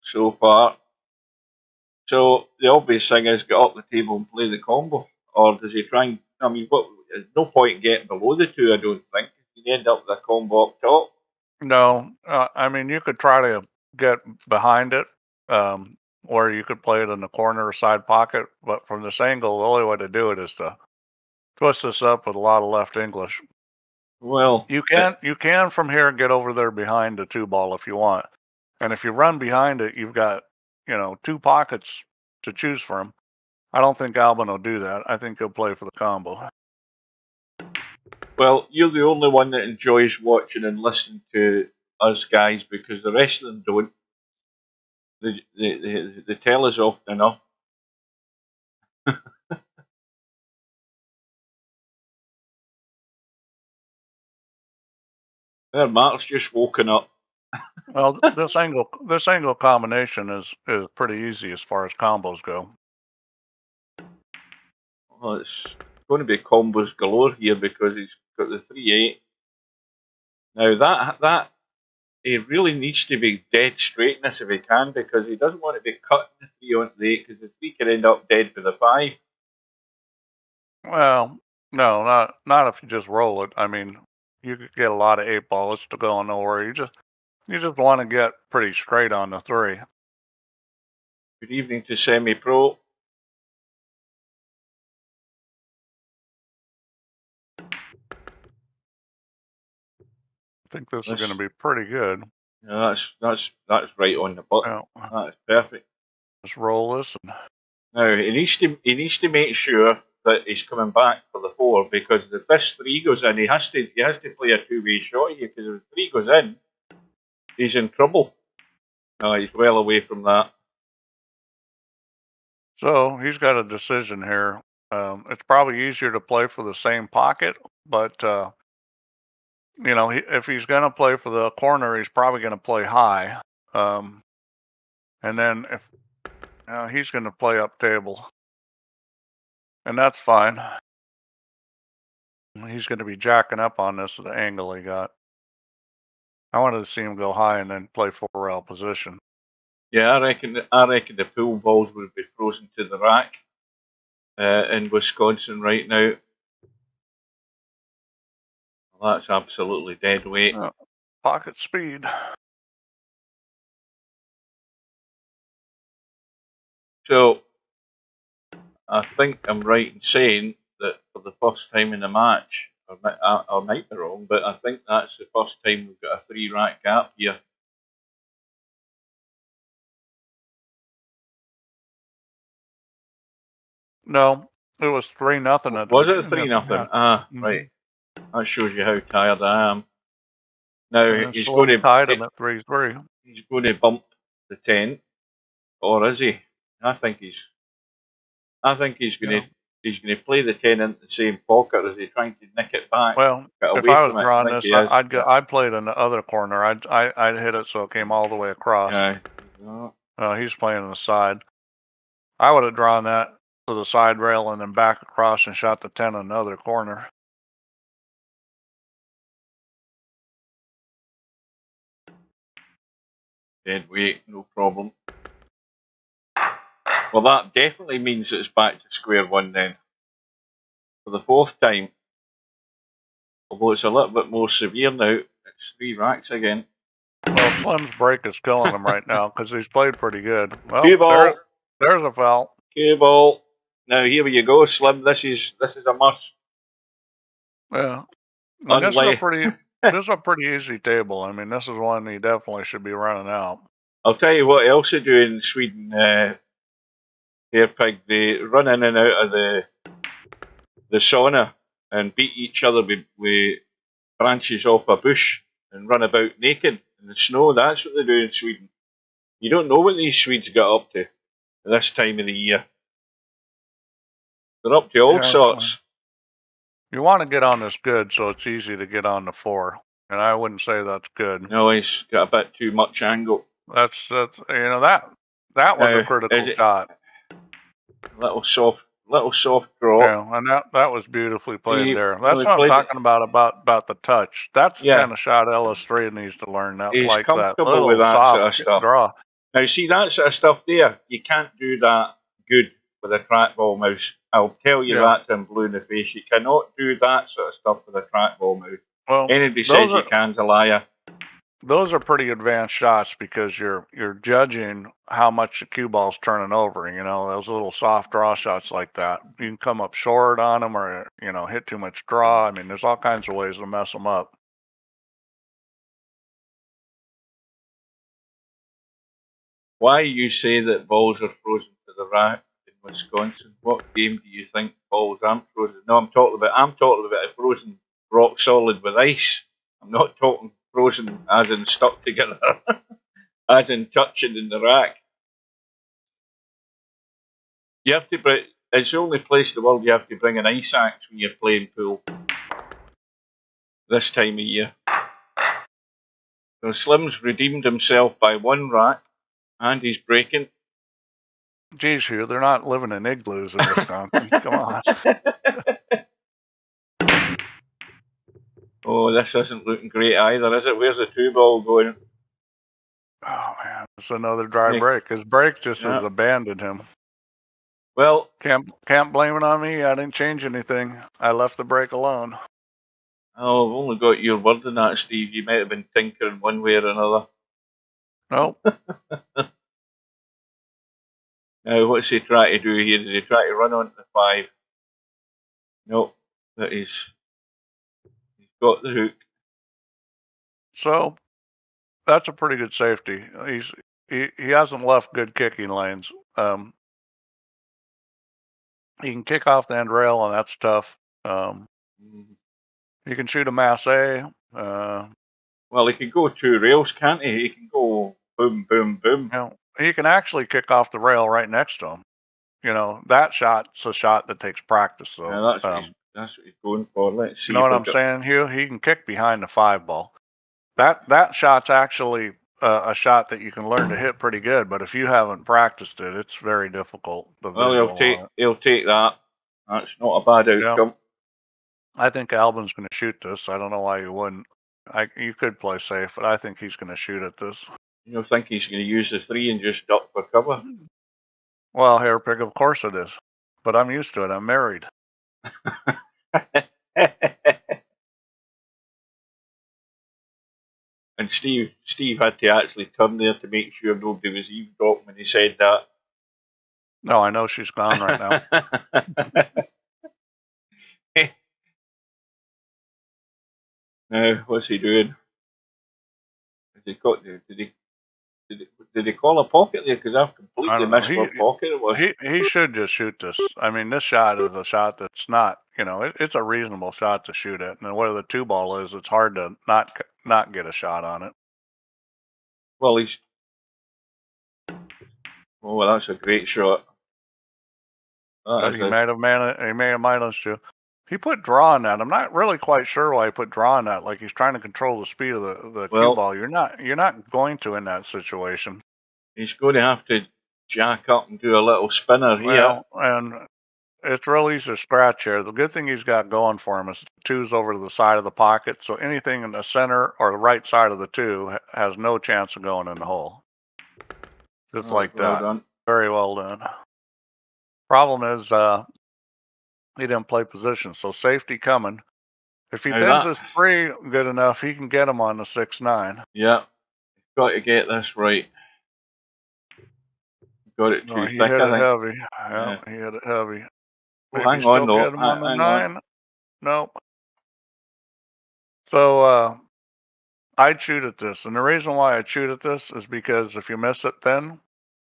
so far. So the obvious thing is get up the table and play the combo, or does he try and? I mean, there's no point in getting below the two. I don't think you end up with a combo up top. No, I mean you could try to get behind it, or you could play it in the corner or side pocket. But from this angle, the only way to do it is to twist this up with a lot of left English. Well, you can from here get over there behind the two ball if you want, and if you run behind it, you've got two pockets to choose from. I don't think Albin will do that. I think he'll play for the combo. Well, you're the only one that enjoys watching and listening to us guys, because the rest of them don't. They tell us often enough. There, Mark's just woken up. Well, this angle combination is pretty easy as far as combos go. Well, it's going to be combos galore here because he's got the 3-8. Now that he really needs to be dead straight in this if he can, because he doesn't want to be cutting the 3 onto the 8, because the 3 can end up dead with the 5. Well, no, not if you just roll it. I mean, you could get a lot of 8 balls to go nowhere. You just want to get pretty straight on the 3. Good evening to Semi-Pro. I think this is going to be pretty good. Yeah, that's right on the button. Yeah. That's perfect. Let's roll this. Now he needs to make sure that he's coming back for the 4, because if this 3 goes in, he has to play a 2-way shot here, because if the 3 goes in, he's in trouble. No, he's well away from that. So he's got a decision here. It's probably easier to play for the same pocket, but if he's going to play for the corner, he's probably going to play high. And then if he's going to play up table, and that's fine. He's going to be jacking up on this at the angle he got. I wanted to see him go high and then play 4L position. Yeah, I reckon the pool balls would be frozen to the rack in Wisconsin right now. Well, that's absolutely dead weight. Pocket speed. So, I think I'm right in saying that for the first time in the match, I might be wrong, but I think that's the first time we've got a 3-rack gap here. No, it was 3-0. Was it 3-0? Yeah. Ah, right. That shows you how tired I am. Now he's going to tied him at 3-3. He's going to bump the 10, or is he? I think he's going to play the 10 into the same pocket. Is he trying to nick it back? Well, if I was drawing this, I'd play it in the other corner. I'd hit it so it came all the way across. Yeah. He's playing on the side. I would have drawn that to the side rail and then back across and shot the 10 in the other corner. Dead weight, no problem. Well, that definitely means it's back to square one then. For the 4th time. Although it's a little bit more severe now. It's 3 racks again. Well, Slim's break is killing him right now because he's played pretty good. Well, cue ball. There's a foul. Cue ball. Now here you go, Slim. This is a must. Yeah. This is a pretty easy table. I mean, this is one he definitely should be running out. I'll tell you what else they do in Sweden, here, Pig. They run in and out of the sauna and beat each other with branches off a bush and run about naked in the snow. That's what they do in Sweden. You don't know what these Swedes get up to at this time of the year. They're up to all sorts. You want to get on this good, so it's easy to get on the 4. And I wouldn't say that's good. No, he's got a bit too much angle. That's that was a critical Is it shot. little soft draw? Yeah, and that was beautifully played See, there. well, That's he what I'm played it. talking about the touch. That's the Yeah, kind of shot LS3 needs to learn. That he's like that comfortable with little that sort soft of stuff. draw. Now, see that sort of stuff there. You can't do that good with a trackball mouse. I'll tell you Yeah. that to blue in the face. You cannot do that sort of stuff with a trackball mouse. Well, Anybody says you can's a liar. those are pretty advanced shots because you're judging how much the cue ball's turning over. You know, those little soft draw shots like that. You can come up short on them, or hit too much draw. I mean, there's all kinds of ways to mess them up. Why you say that balls are frozen to the rack in Wisconsin? What game do you think balls aren't frozen? No, I'm talking about a frozen rock solid with ice. I'm not talking frozen as in stuck together, as in touching in the rack. You have to bring. It's the only place in the world you have to bring an ice axe when you're playing pool. This time of year. So Slim's redeemed himself by one rack, and he's breaking. Geez, Hugh, they're not living in igloos in Wisconsin. Come on. Oh, this isn't looking great either, is it? Where's the two ball going? Oh man, it's another dry break. His break just has abandoned him. Well, can't blame it on me. I didn't change anything. I left the break alone. Oh, I've only got your word on that, Steve. You might have been tinkering one way or another. Nope. Now, what's he trying to do here? Did he try to run onto the 5? Nope. He's got the hook. So that's a pretty good safety. He hasn't left good kicking lanes. He can kick off the end rail, and that's tough. He can shoot a mass A. Well, he can go 2 rails, can't he? He can go boom, boom, boom. He can actually kick off the rail right next to him. That shot's a shot that takes practice, though. Yeah, that's what he's going for. Let's see. You know what I'm saying, Hugh? He can kick behind the 5 ball. That shot's actually a shot that you can learn to hit pretty good, but if you haven't practiced it, it's very difficult. Well, he'll take that. That's not a bad outcome. I think Albin's going to shoot this. I don't know why you wouldn't. You could play safe, but I think he's going to shoot at this. You don't think he's going to use the 3 and just duck for cover? Well, hairpig, of course it is. But I'm used to it. I'm married. And Steve had to actually turn there to make sure nobody was eavesdropping when he said that. No, I know she's gone right now. Now, what's he doing? Did he call a pocket there? Because I've completely missed what pocket it was. He should just shoot this. I mean, this shot is a shot that's not, it's a reasonable shot to shoot at. And where the 2 ball is, it's hard to not get a shot on it. Well, that's a great shot. He may have managed to. He put draw on that. I'm not really quite sure why he put draw on that. Like he's trying to control the speed of the cue ball. You're not going to in that situation. He's going to have to jack up and do a little spinner here. Well, and it's real easy to scratch here. The good thing he's got going for him is the 2's over to the side of the pocket. So anything in the center or the right side of the 2 has no chance of going in the hole. Just like that. Done. Very well done. Problem is, he didn't play position, so safety coming. If he thins his 3 good enough, he can get him on the 6-9. Yeah, got to get this right. Got it too thick. He hit it heavy. Yeah, he hit it heavy. Well, hang on, though. Get him on the 9. Nope. So I'd shoot at this, and the reason why I'd shoot at this is because if you miss it thin,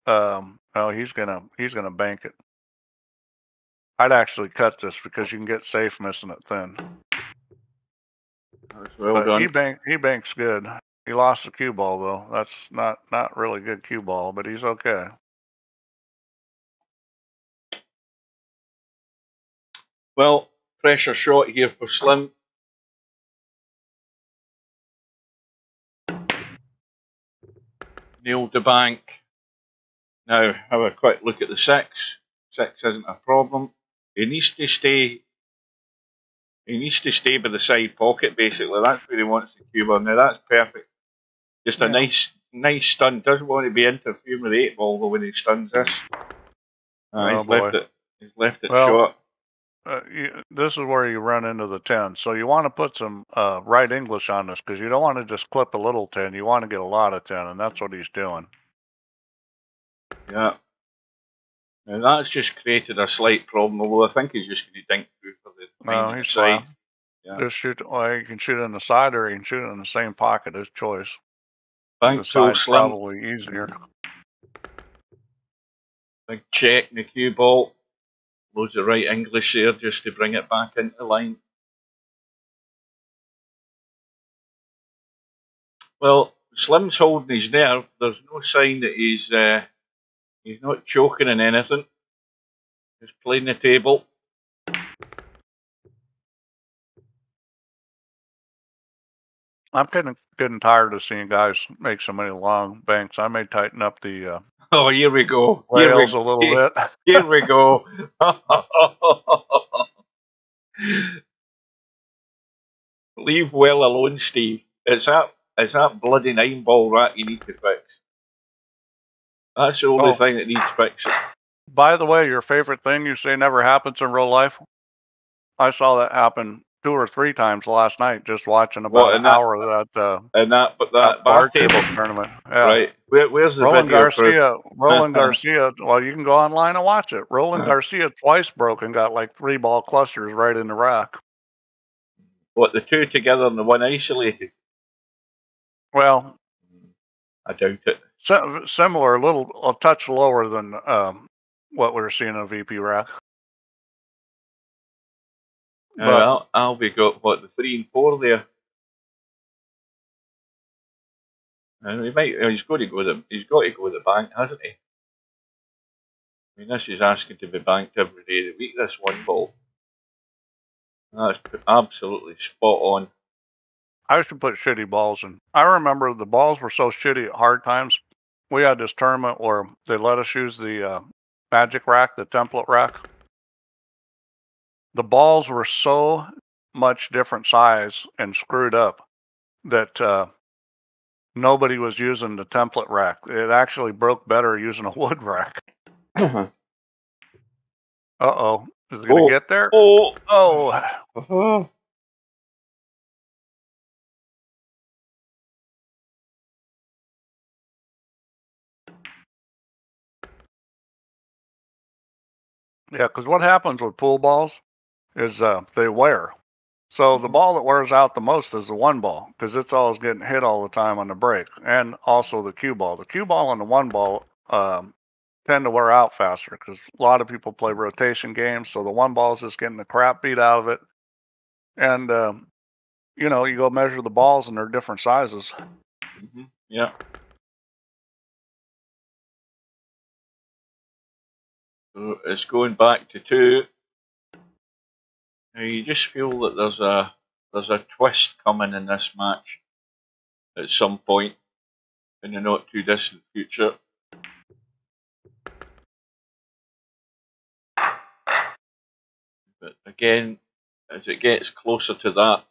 he's gonna bank it. I'd actually cut this because you can get safe missing it thin. That's well done. He banks good. He lost the cue ball though. That's not really good cue ball, but he's okay. Well, pressure shot here for Slim. nailed the bank. Now have a quick look at the 6. 6 isn't a problem. He needs to stay. He needs to stay by the side pocket. Basically, that's where he wants the cube on. Now that's perfect. Just a nice stun. Doesn't want to be interfering with the 8 ball though when he stuns this. He's left it. He's left it short. This is where you run into the 10. So you want to put some right English on this because you don't want to just clip a little 10. You want to get a lot of 10, and that's what he's doing. Yeah. Now that's just created a slight problem, although I think he's just going to dink through for the No, he's fine. Yeah. Just shoot. Well, you can shoot it in the side or you can shoot it in the same pocket. His choice. Bank tool slim. Probably easier. Big check in the cue ball. Loads of right English there just to bring it back into line. Well, Slim's holding his nerve. There's no sign that he's not choking on anything. Just playing the table. I'm getting tired of seeing guys make so many long banks. I may tighten up the oh, here we go. Rails a little bit. Here we go. Leave well alone, Steve. It's that bloody 9 ball rack you need to fix. That's the only thing that needs fixing. By the way, your favorite thing you say never happens in real life? I saw that happen 2 or 3 times last night just watching about an hour of that bar table tournament. Yeah. Right. Where's the Roland video Garcia? Roland Garcia. Well, you can go online and watch it. Roland Garcia twice broke and got like 3 ball clusters right in the rack. What, the 2 together and the 1 isolated? Well, I doubt it. Similar, a touch lower than what we're seeing in a VP rack. But Albie got what, the 3 and 4 there. And he's got to go the bank, hasn't he? I mean, this is asking to be banked every day of the week, this 1 ball. That's absolutely spot on. I should put shitty balls in. I remember the balls were so shitty at hard times. We had this tournament where they let us use the magic rack, the template rack. The balls were so much different size and screwed up that nobody was using the template rack. It actually broke better using a wood rack. Uh-oh. Is it going to get there? Oh. Yeah, because what happens with pool balls is they wear. So the ball that wears out the most is the 1 ball because it's always getting hit all the time on the break, and also the cue ball. The cue ball and the 1 ball tend to wear out faster because a lot of people play rotation games, so the 1 ball is just getting the crap beat out of it. And, you go measure the balls and they're different sizes. Mm-hmm. Yeah. So it's going back to 2. Now you just feel that there's a twist coming in this match at some point in the not too distant future. But again, as it gets closer to that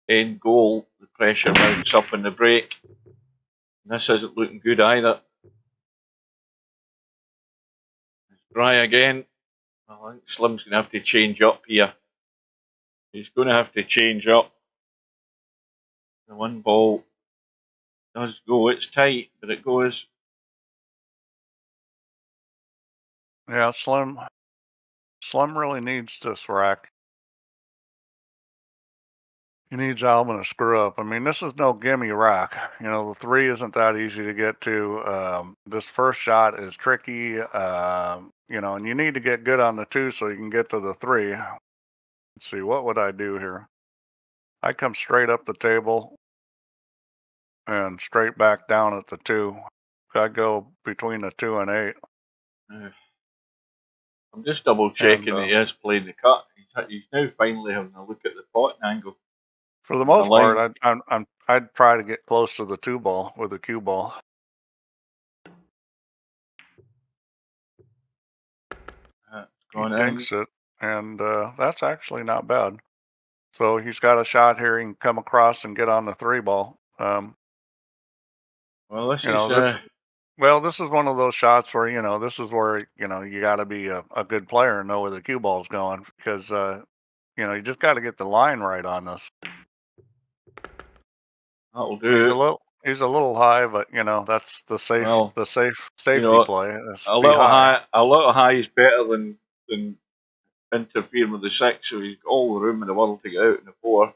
end goal, the pressure mounts up on the break. And this isn't looking good either. Try again. I think Slim's going to have to change up here. He's going to have to change up. The 1 ball does go. It's tight, but it goes. Yeah, Slim really needs this rack. He needs Albin to screw up. I mean, this is no gimme rack. The 3 isn't that easy to get to. This first shot is tricky, and you need to get good on the 2 so you can get to the 3. Let's see, what would I do here? I come straight up the table and straight back down at the 2. I go between the 2 and 8. I'm just double checking that he is playing the cut. He's now finally having a look at the pot angle. For the most part, I'd try to get close to the 2 ball with the cue ball. Gone He in. dinks it, and that's actually not bad. So he's got a shot here. He can come across and get on the 3-ball. Well, this You is know, this is one of those shots where, this is where, you got to be a good player and know where the cue ball's going because, you just got to get the line right on this. that'll do. He's a little high, but that's the Well, safety play. Is a be little high. A little high is better than interfering with the 6, so he's got all the room in the world to get out in the 4.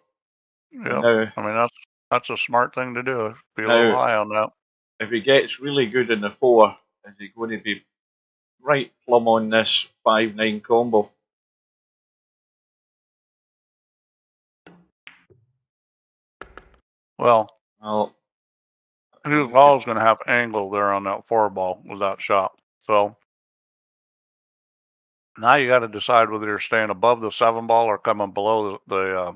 Yeah, Now, I mean that's a smart thing to do. Be a now, little high on that. if he gets really good in the 4, is he going to be right plumb on this 5-9 combo? Well, he was always going to have angle there on that 4-ball with that shot. So now you got to decide whether you're staying above the 7-ball or coming below the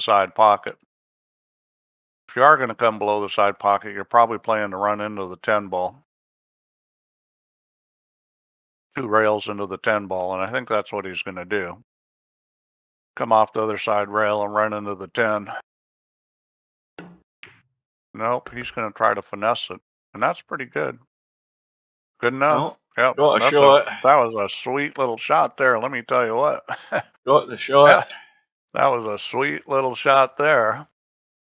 side pocket. If you are going to come below the side pocket, you're probably playing to run into the 10-ball. 2 rails into the 10-ball, and I think that's what he's going to do. Come off the other side rail and run into the 10. Nope, he's going to try to finesse it, and that's pretty good. Good enough. Yep, got a shot. That was a sweet little shot there. Let me tell you what. Got the shot. That was a sweet little shot there.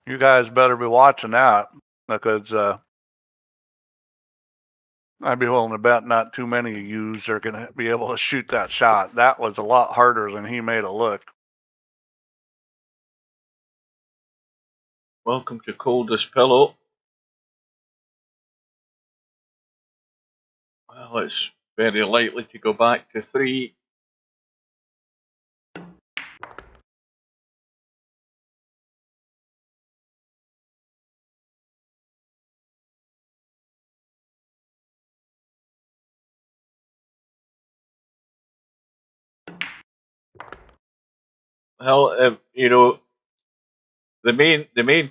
You guys better be watching that because I'd be willing to bet not too many of yous are going to be able to shoot that shot. That was a lot harder than he made it look. Welcome to Coldest Pillow. Well, it's very likely to go back to 3. Well, the main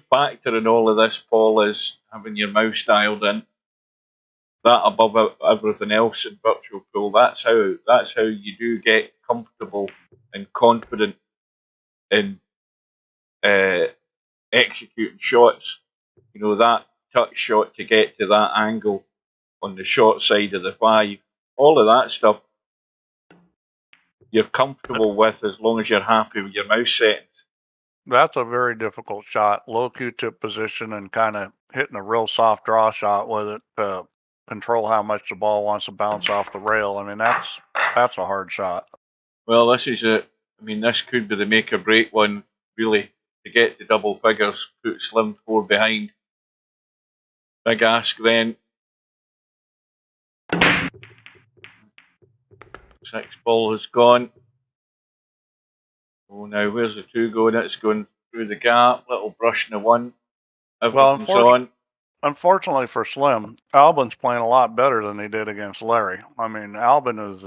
factor in all of this, Paul, is having your mouse dialed in. That above everything else in virtual pool. That's how you do get comfortable and confident in executing shots. That touch shot to get to that angle on the short side of the 5. All of that stuff you're comfortable with as long as you're happy with your mouse settings. That's a very difficult shot. Low Q-tip position and kind of hitting a real soft draw shot with it to control how much the ball wants to bounce off the rail. I mean, that's a hard shot. Well, this could be the make or break one, really, to get to double figures, put Slim 4 behind. Big ask then. 6-ball is gone. Oh, now where's the 2 going? It's going through the gap, little brush in the 1. Everything's on. Unfortunately for Slim, Albin's playing a lot better than he did against Larry. I mean, Albin's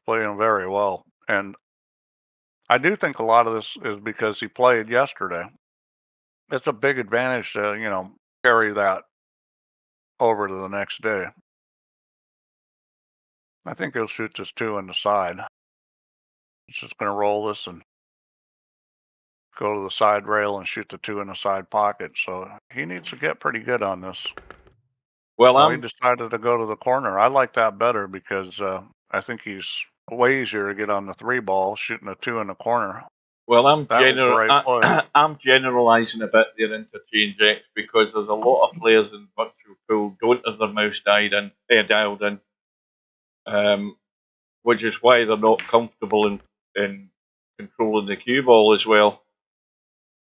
playing very well, and I do think a lot of this is because he played yesterday. It's a big advantage to carry that over to the next day. I think he'll shoot this 2 in the side. He's just going to roll this and go to the side rail and shoot the 2 in the side pocket. So he needs to get pretty good on this. Well, he decided to go to the corner. I like that better because I think he's way easier to get on the 3-ball shooting a 2 in the corner. Well, I'm generalising a bit there, Interchange X, because there's a lot of players in virtual pool don't have their mouse dialed in, which is why they're not comfortable in controlling the cue ball as well.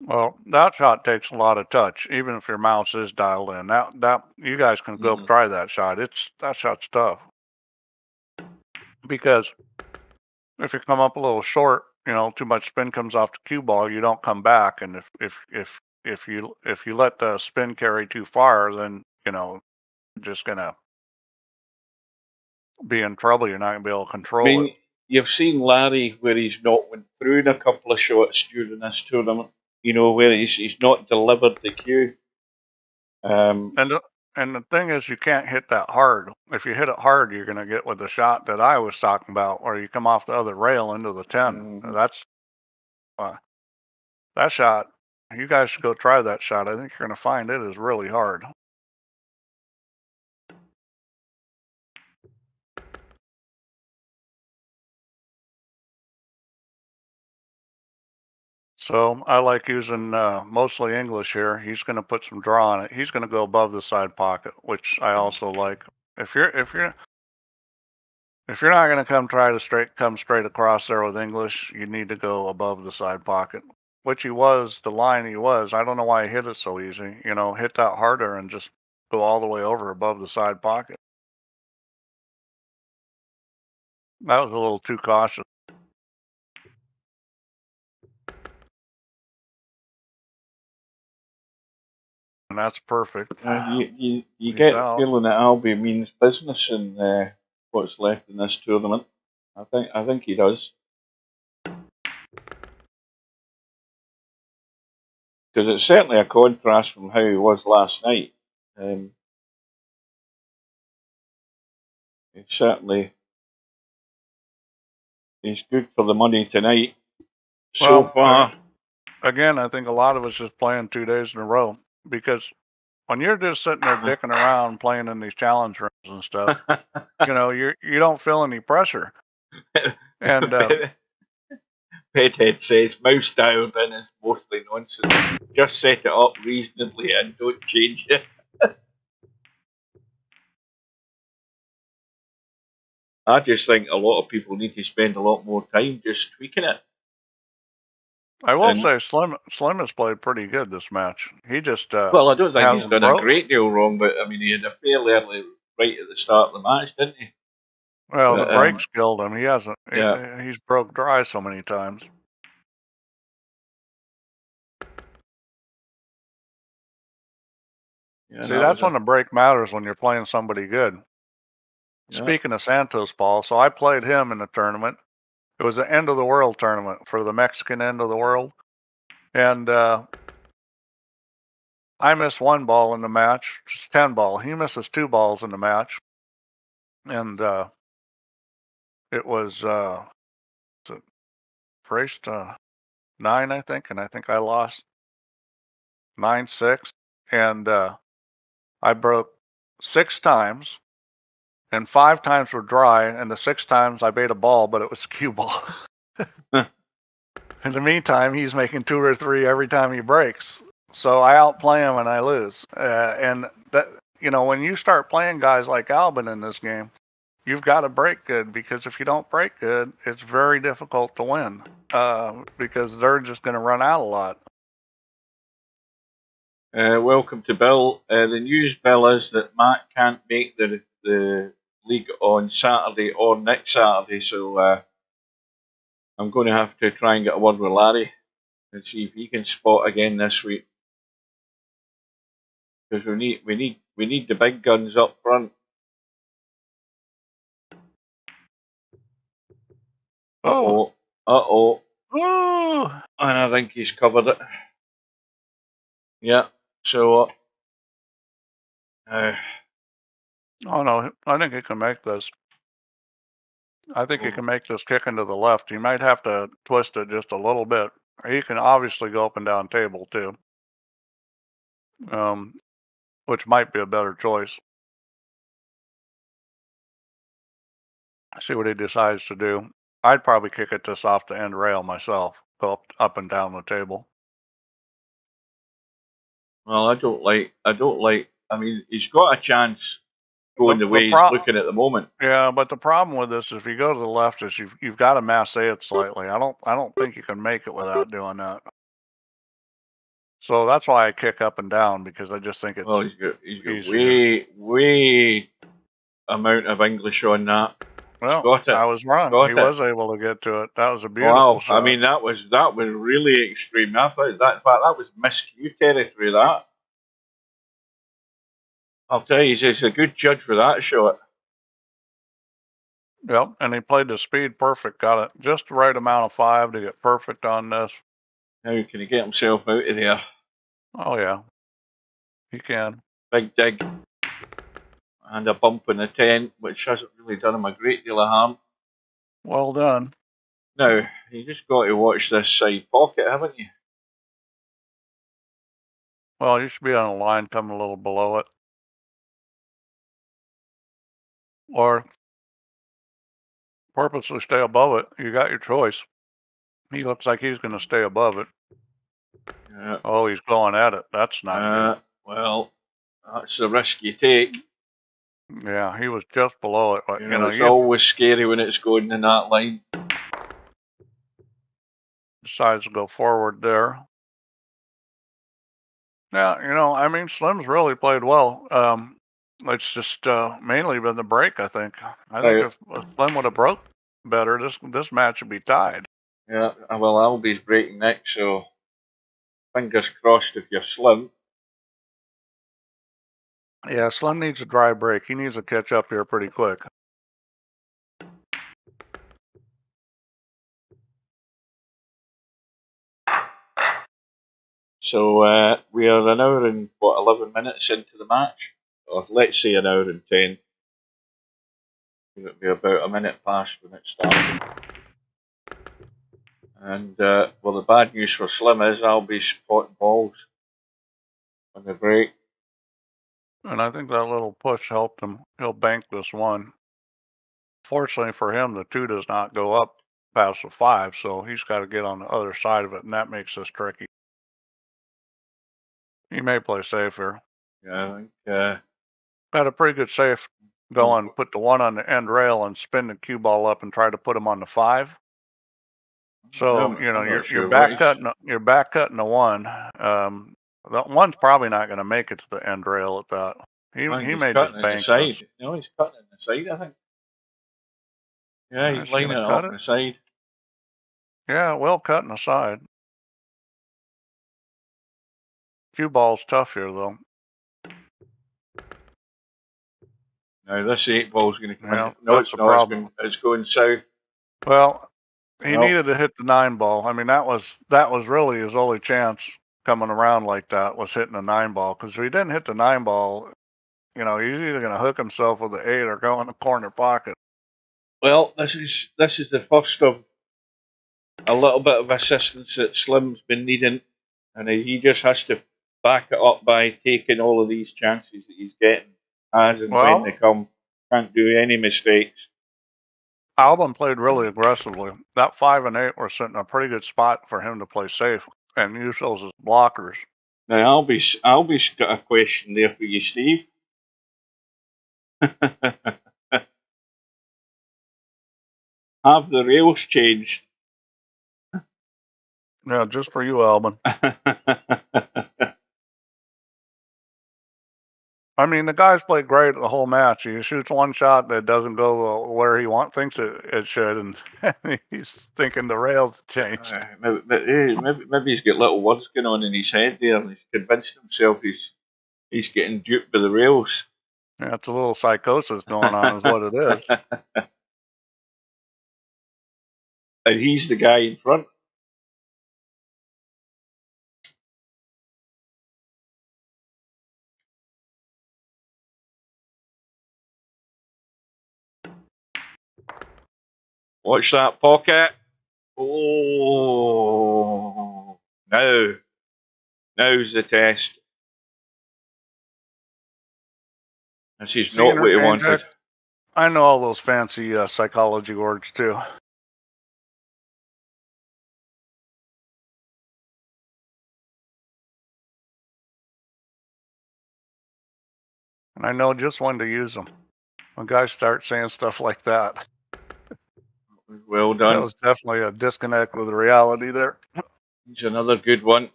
Well, that shot takes a lot of touch, even if your mouse is dialed in. That you guys can go try that shot. That shot's tough because if you come up a little short, too much spin comes off the cue ball, you don't come back, and if you let the spin carry too far, then you're just gonna be in trouble. You're not gonna be able to control it. You've seen Larry where he's not went through in a couple of shots during this tournament. Where he's not delivered the cue. And And the thing is, you can't hit that hard. If you hit it hard, you're going to get with the shot that I was talking about, where you come off the other rail into the 10. That's that shot. You guys should go try that shot. I think you're going to find it is really hard. So I like using mostly English here. He's going to put some draw on it. He's going to go above the side pocket, which I also like. If you're not going to come straight across there with English, you need to go above the side pocket, which he was, the line he was. I don't know why he hit it so easy. You know, hit that harder and just go all the way over above the side pocket. That was a little too cautious. And that's perfect. You He's get the out. feeling that Albie means business in what's left in this tournament. I think he does. Because it's certainly a contrast from how he was last night. He's good for the money tonight so far. Again, I think a lot of us just playing 2 days in a row, because when you're just sitting there dicking around playing in these challenge rooms and stuff, you know, you don't feel any pressure. And Bedhead says mouse dialed in is mostly nonsense. Just set it up reasonably and don't change it. I just think a lot of people need to spend a lot more time just tweaking it. I will say Slim has played pretty good this match. He just well, I don't think he's done a great deal wrong, but I mean, he had a fairly early right at the start of the match, didn't he? Well, the brakes killed him. He hasn't. Yeah. He's broke dry so many times. Yeah, see, that's when the break matters, when you're playing somebody good. Yeah. Speaking of Santos, Paul, so I played him in the tournament. It was the end of the world tournament for the Mexican end of the world. And I missed 1 ball in the match, just 10 ball. He misses 2 balls in the match. And it was raced 9, I think, and I think I lost 9-6. And I broke 6 times, and 5 times were dry, and the 6 times I made a ball, but it was a cue ball. In the meantime, he's making 2 or 3 every time he breaks. So I outplay him and I lose. And that, you know, when you start playing guys like Albin in this game, you've got to break good, because if you don't break good, it's very difficult to win, because they're just going to run out a lot. Welcome to Bill. The news, Bill, is that Matt can't make the league on Saturday or next Saturday, so I'm going to have to try and get a word with Larry and see if he can spot again this week, because we need the big guns up front. Uh-oh. Ooh. And I think he's covered it. Yeah, so oh no, I think he can make this. I think he can make this kick into the left. He might have to twist it just a little bit. He can obviously go up and down table too, which might be a better choice. See what he decides to do. I'd probably kick it just off the end rail myself, go up and down the table. Well, I don't like. I mean, he's got a chance going the way he's looking at the moment. Yeah, but the problem with this is, if you go to the left, is you've got to masse it slightly. I don't think you can make it without doing that. So that's why I kick up and down, because I just think it's. Well, he's got way amount of English on that. Well, got it. I was wrong. He was able to get to it. That was a beautiful shot. I mean, that was really extreme. I thought that was miscue territory. That, I'll tell you, he's a good judge for that shot. Yep, and he played the speed perfect. Got it just the right amount of 5 to get perfect on this. Now can he get himself out of there? Oh yeah, he can. Big dig. and a bump in the 10, which hasn't really done him a great deal of harm. Well done. Now, you just got to watch this side pocket, haven't you? Well, you should be on a line coming a little below it. Or purposely stay above it. You got your choice. He looks like he's going to stay above it. Yeah. Oh, he's going at it. That's not good. Well, that's the risk you take. Yeah, he was just below it. But, you know, it's always scary when it's going in that line. Decides to go forward there. Yeah, you know, I mean, Slim's really played well. It's just mainly been the break, I think. I think if Slim would have broke better, this match would be tied. Yeah, well, Albie's breaking next, so fingers crossed if you're Slim. Yeah, Slim needs a dry break. He needs to catch up here pretty quick. So we are an hour and, 11 minutes into the match? Or let's say an hour and 10. It'll be about a minute past when it started. And, well, the bad news for Slim is Albie's spotting balls on the break. And I think that little push helped him. He'll bank this one. Fortunately for him, the 2 does not go up past the 5, so he's got to get on the other side of it, and that makes this tricky. He may play safe here. Yeah, I think... Had a pretty good safe going. Put the 1 on the end rail and spin the cue ball up and try to put him on the 5. So, you know, you're back cutting the 1. That 1's probably not going to make it to the end rail at that. He may just bank this. No, he's cutting in the side, I think. Yeah, he's lining it up on the side. Yeah, well cut in the side. Cue ball's tough here, though. Now, this 8 ball's going to come in. No, it's not. It's going south. Well, he needed to hit the 9 ball. I mean, that was really his only chance coming around like that, was hitting the 9 ball. Because if he didn't hit the 9 ball, you know, he's either going to hook himself with the 8 or go in the corner pocket. Well, this is the first of a little bit of assistance that Slim's been needing, and he just has to back it up by taking all of these chances that he's getting as and when they come. Can't do any mistakes. Albin played really aggressively. That 5 and 8 were sitting in a pretty good spot for him to play safe and use those as blockers. Now, Albie's got a question there for you, Steve. Have the rails changed? Yeah, just for you, Albin. I mean, the guy's played great the whole match. He shoots 1 shot that doesn't go where he thinks it should, and he's thinking the rails changed. Maybe he's got little words going on in his head there, and he's convinced himself he's getting duped by the rails. Yeah, it's a little psychosis going on, is what it is. And he's the guy in front. Watch that pocket. Oh, now's the test. This is not what he wanted. I know all those fancy psychology words too. And I know just when to use them. When guys start saying stuff like that. Well done. That was definitely a disconnect with reality there. Here's another good one.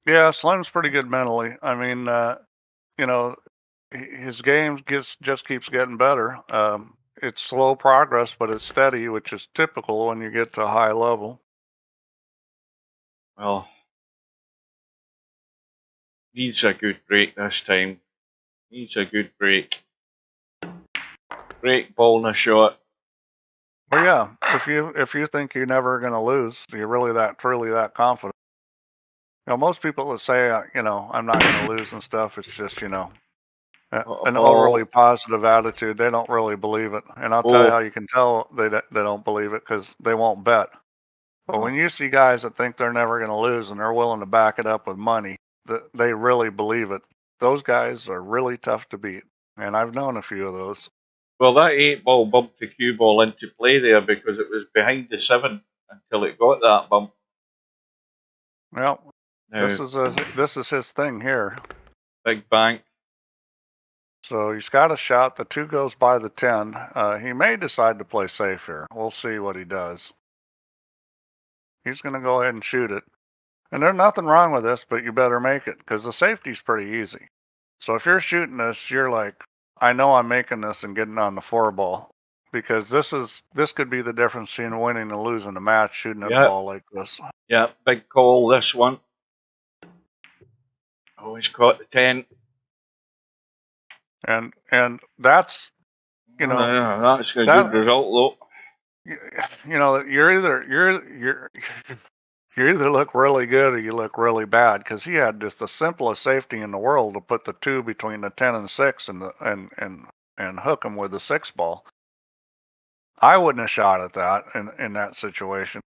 Yeah, Slim's pretty good mentally. I mean, you know, his game just keeps getting better. It's slow progress, but it's steady, which is typical when you get to a high level. Well, needs a good break this time. Needs a good break. Break, ball, and a shot. Well, yeah. If you think you're never going to lose, you're really truly that confident. most people that say, I'm not going to lose and stuff, it's just, an Oh, overly positive attitude. They don't really believe it. And I'll tell you oh, how you can tell they don't believe it, because they won't bet. But when you see guys that think they're never going to lose and they're willing to back it up with money, that they really believe it, those guys are really tough to beat. And I've known a few of those. well, that 8-ball bumped the cue ball into play there because it was behind the 7 until it got that bump. Well, Now, this is his thing here. big bank. So he's got a shot. The 2 goes by the 10. He may decide to play safe here. We'll see what he does. He's going to go ahead and shoot it. And there's nothing wrong with this, but you better make it, because the safety's pretty easy. So if you're shooting this, you're like, I know I'm making this and getting on the 4-ball, because this could be the difference between winning and losing a match, shooting a ball like this. Yeah, big call, this one. Oh, he's caught the 10. And that's, that's a good result, though. You either look really good or you look really bad, because he had just the simplest safety in the world to put the 2 between the 10 and 6 and hook him with the 6-ball. I wouldn't have shot at that in that situation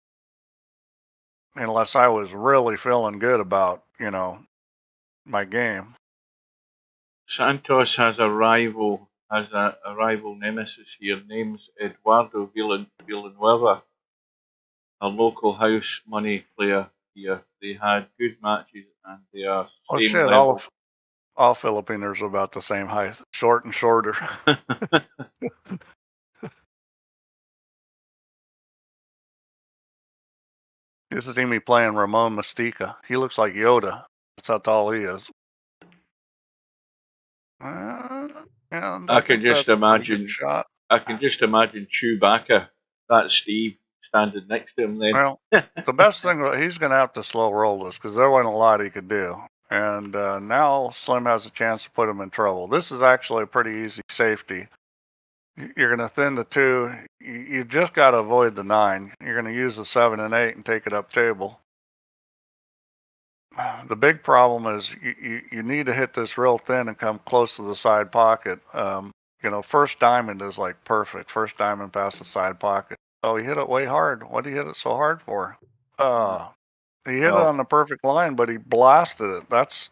unless I was really feeling good about, my game. Santos has a rival nemesis here. Name's Eduardo Villanueva, a local house money player here. They had good matches and they are same level. All Filipinos are about the same height, short and shorter. You see me playing Ramon Mystica. He looks like Yoda. That's how tall he is. I can just imagine Chewbacca. That's Steve standing next to him then. Well, the best thing, he's going to have to slow roll this, because there wasn't a lot he could do. And now Slim has a chance to put him in trouble. This is actually a pretty easy safety. You're going to thin the 2. You just got to avoid the 9. You're going to use the 7 and 8 and take it up table. The big problem is you need to hit this real thin and come close to the side pocket. First diamond is like perfect. First diamond past the side pocket. Oh, he hit it way hard. What did he hit it so hard for? He hit it on the perfect line, but he blasted it. That's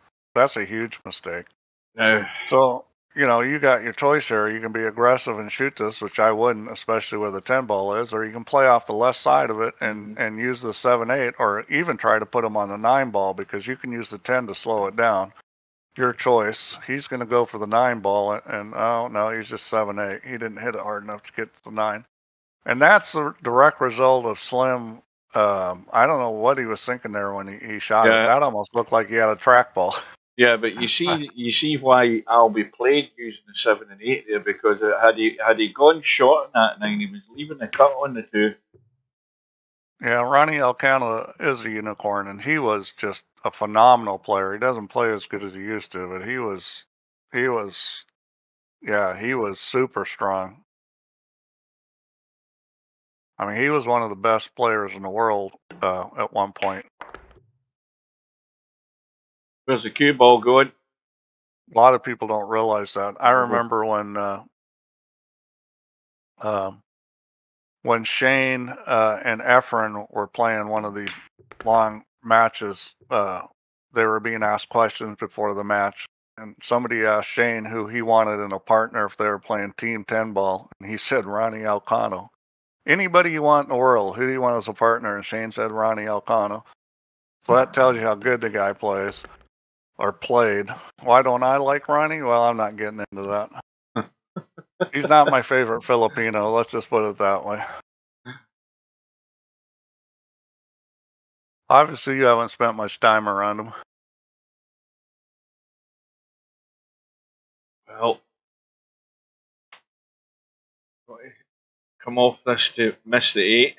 a huge mistake. No. So, you got your choice here. You can be aggressive and shoot this, which I wouldn't, especially where the 10-ball is, or you can play off the left side of it and use the 7-8, or even try to put him on the 9-ball, because you can use the 10 to slow it down. Your choice. He's going to go for the 9-ball, and oh, no, he's just 7-8. He didn't hit it hard enough to get to the 9. And that's the direct result of Slim. I don't know what he was thinking there when he shot it. That almost looked like he had a trackball. Yeah, but you see why Albie played using the 7 and 8 there, because had he gone short on that 9, he was leaving the cut on the 2. Yeah, Ronnie Elcano is a unicorn, and he was just a phenomenal player. He doesn't play as good as he used to, but he was super strong. I mean, he was one of the best players in the world at one point. Where's the cue ball going? A lot of people don't realize that. I remember when Shane and Efren were playing one of these long matches, they were being asked questions before the match. And somebody asked Shane who he wanted in a partner if they were playing Team 10-ball. And he said Ronnie Elcano. Anybody you want in the world, who do you want as a partner? And Shane said Ronnie Elcano. So that tells you how good the guy plays. Or played. Why don't I like Ronnie? Well, I'm not getting into that. He's not my favorite Filipino. Let's just put it that way. Obviously, you haven't spent much time around him. Well, come off this to miss the 8.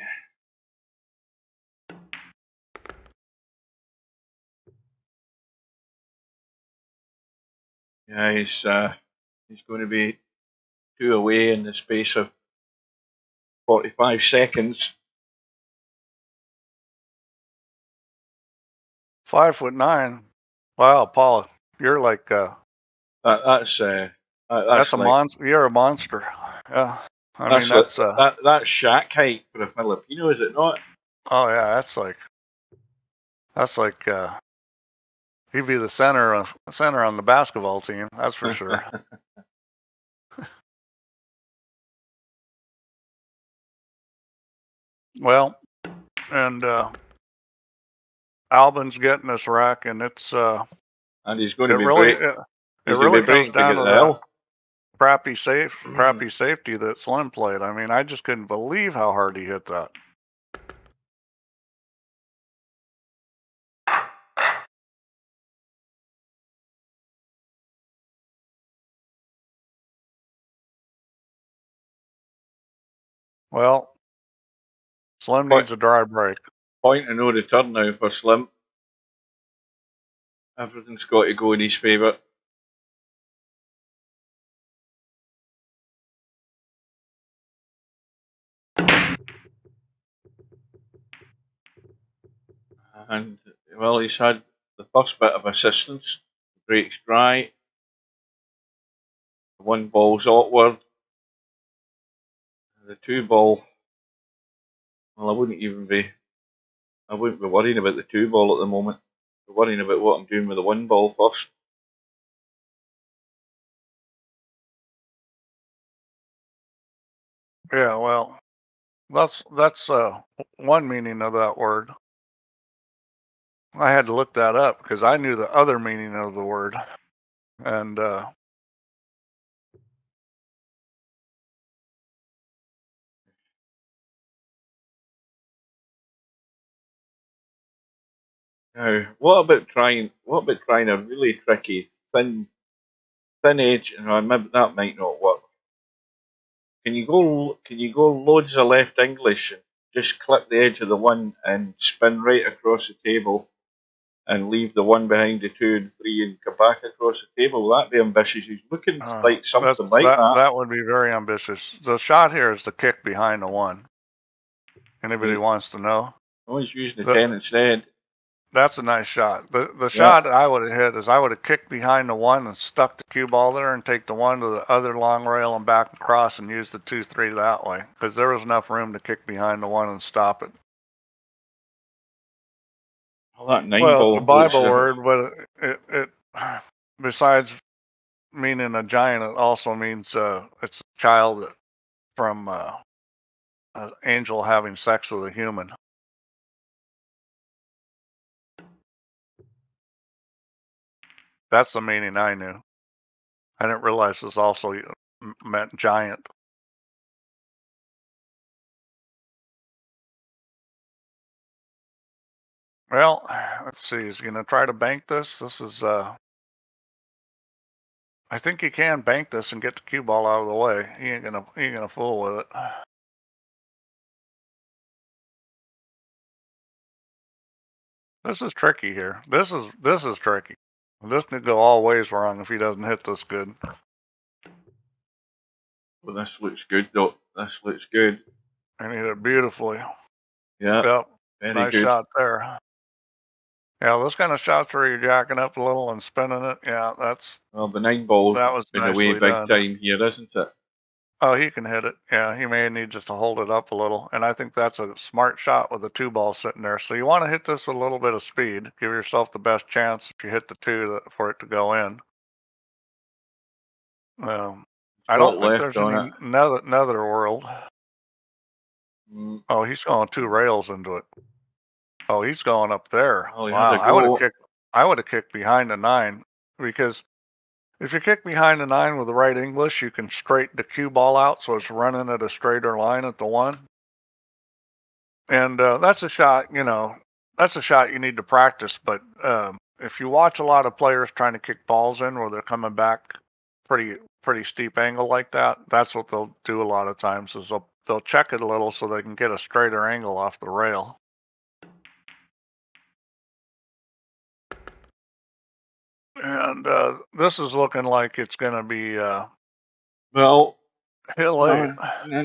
Yeah, he's going to be 2 away in the space of 45 seconds. 5'9". Wow, Paul, you're like That's that's a like monster. You're a monster. Yeah, I mean that's like that's that's shack height for a Filipino, is it not? oh yeah, that's like he'd be the center on the basketball team. That's for sure. Well, and Albin's getting this wreck, and it's And he's going it to be really break. it He's going to really be comes breaking to down get to the that hill. crappy safety that Slim played. I mean, I just couldn't believe how hard he hit that. Well, Slim needs a dry break. Point of no return now for Slim. Everything's got to go in his favour. And, well, he's had the first bit of assistance. The break's dry. The one ball's awkward. The two ball, well, I wouldn't be worrying about the two ball at the moment. I'm worrying about what I'm doing with the one ball first. Yeah, well, that's one meaning of that word. I had to look that up because I knew the other meaning of the word, and Now, what about trying a really tricky thin edge? And maybe that might not work. Can you go loads of left English and just clip the edge of the one and spin right across the table and leave the one behind the 2 and 3 and come back across the table? That'd be ambitious. He's looking like something like that. that would be very ambitious. The shot here is the kick behind the one. Anybody wants to know? Oh, he's using the 10 instead. That's a nice shot. The shot I would have hit is I would have kicked behind the one and stuck the cue ball there and take the one to the other long rail and back across and use the 2-3 that way because there was enough room to kick behind the one and stop it. Well, that 9 Well, ball. it's a Bible word, but it besides meaning a giant, it also means it's a child from an angel having sex with a human. That's the meaning I knew. I didn't realize this also meant giant. Well, let's see. Is he gonna try to bank this? This is I think he can bank this and get the cue ball out of the way. He ain't gonna fool with it. This is tricky here. This is tricky. This could go all ways wrong if he doesn't hit this good. Well, this looks good, though. This looks good. And he hit it beautifully. Yeah. Yep. Very nice good. shot there. Yeah, those kind of shots where you're jacking up a little and spinning it. Yeah, that's. Well, the 9 ball's been away big done. time here, isn't it? Oh, he can hit it. Yeah, he may need just to hold it up a little. And I think that's a smart shot with the 2 ball sitting there. So you want to hit this with a little bit of speed. Give yourself the best chance if you hit the 2 for it to go in. I don't think there's any nether world. Oh, he's going 2 rails into it. Oh, he's going up there. Oh, wow, I would have kicked behind the 9 because if you kick behind the 9 with the right English, you can straighten the cue ball out so it's running at a straighter line at the 1. And that's a shot, that's a shot you need to practice. But if you watch a lot of players trying to kick balls in where they're coming back pretty steep angle like that, that's what they'll do a lot of times is they'll check it a little so they can get a straighter angle off the rail. And this is looking like it's going to be well, hill 8.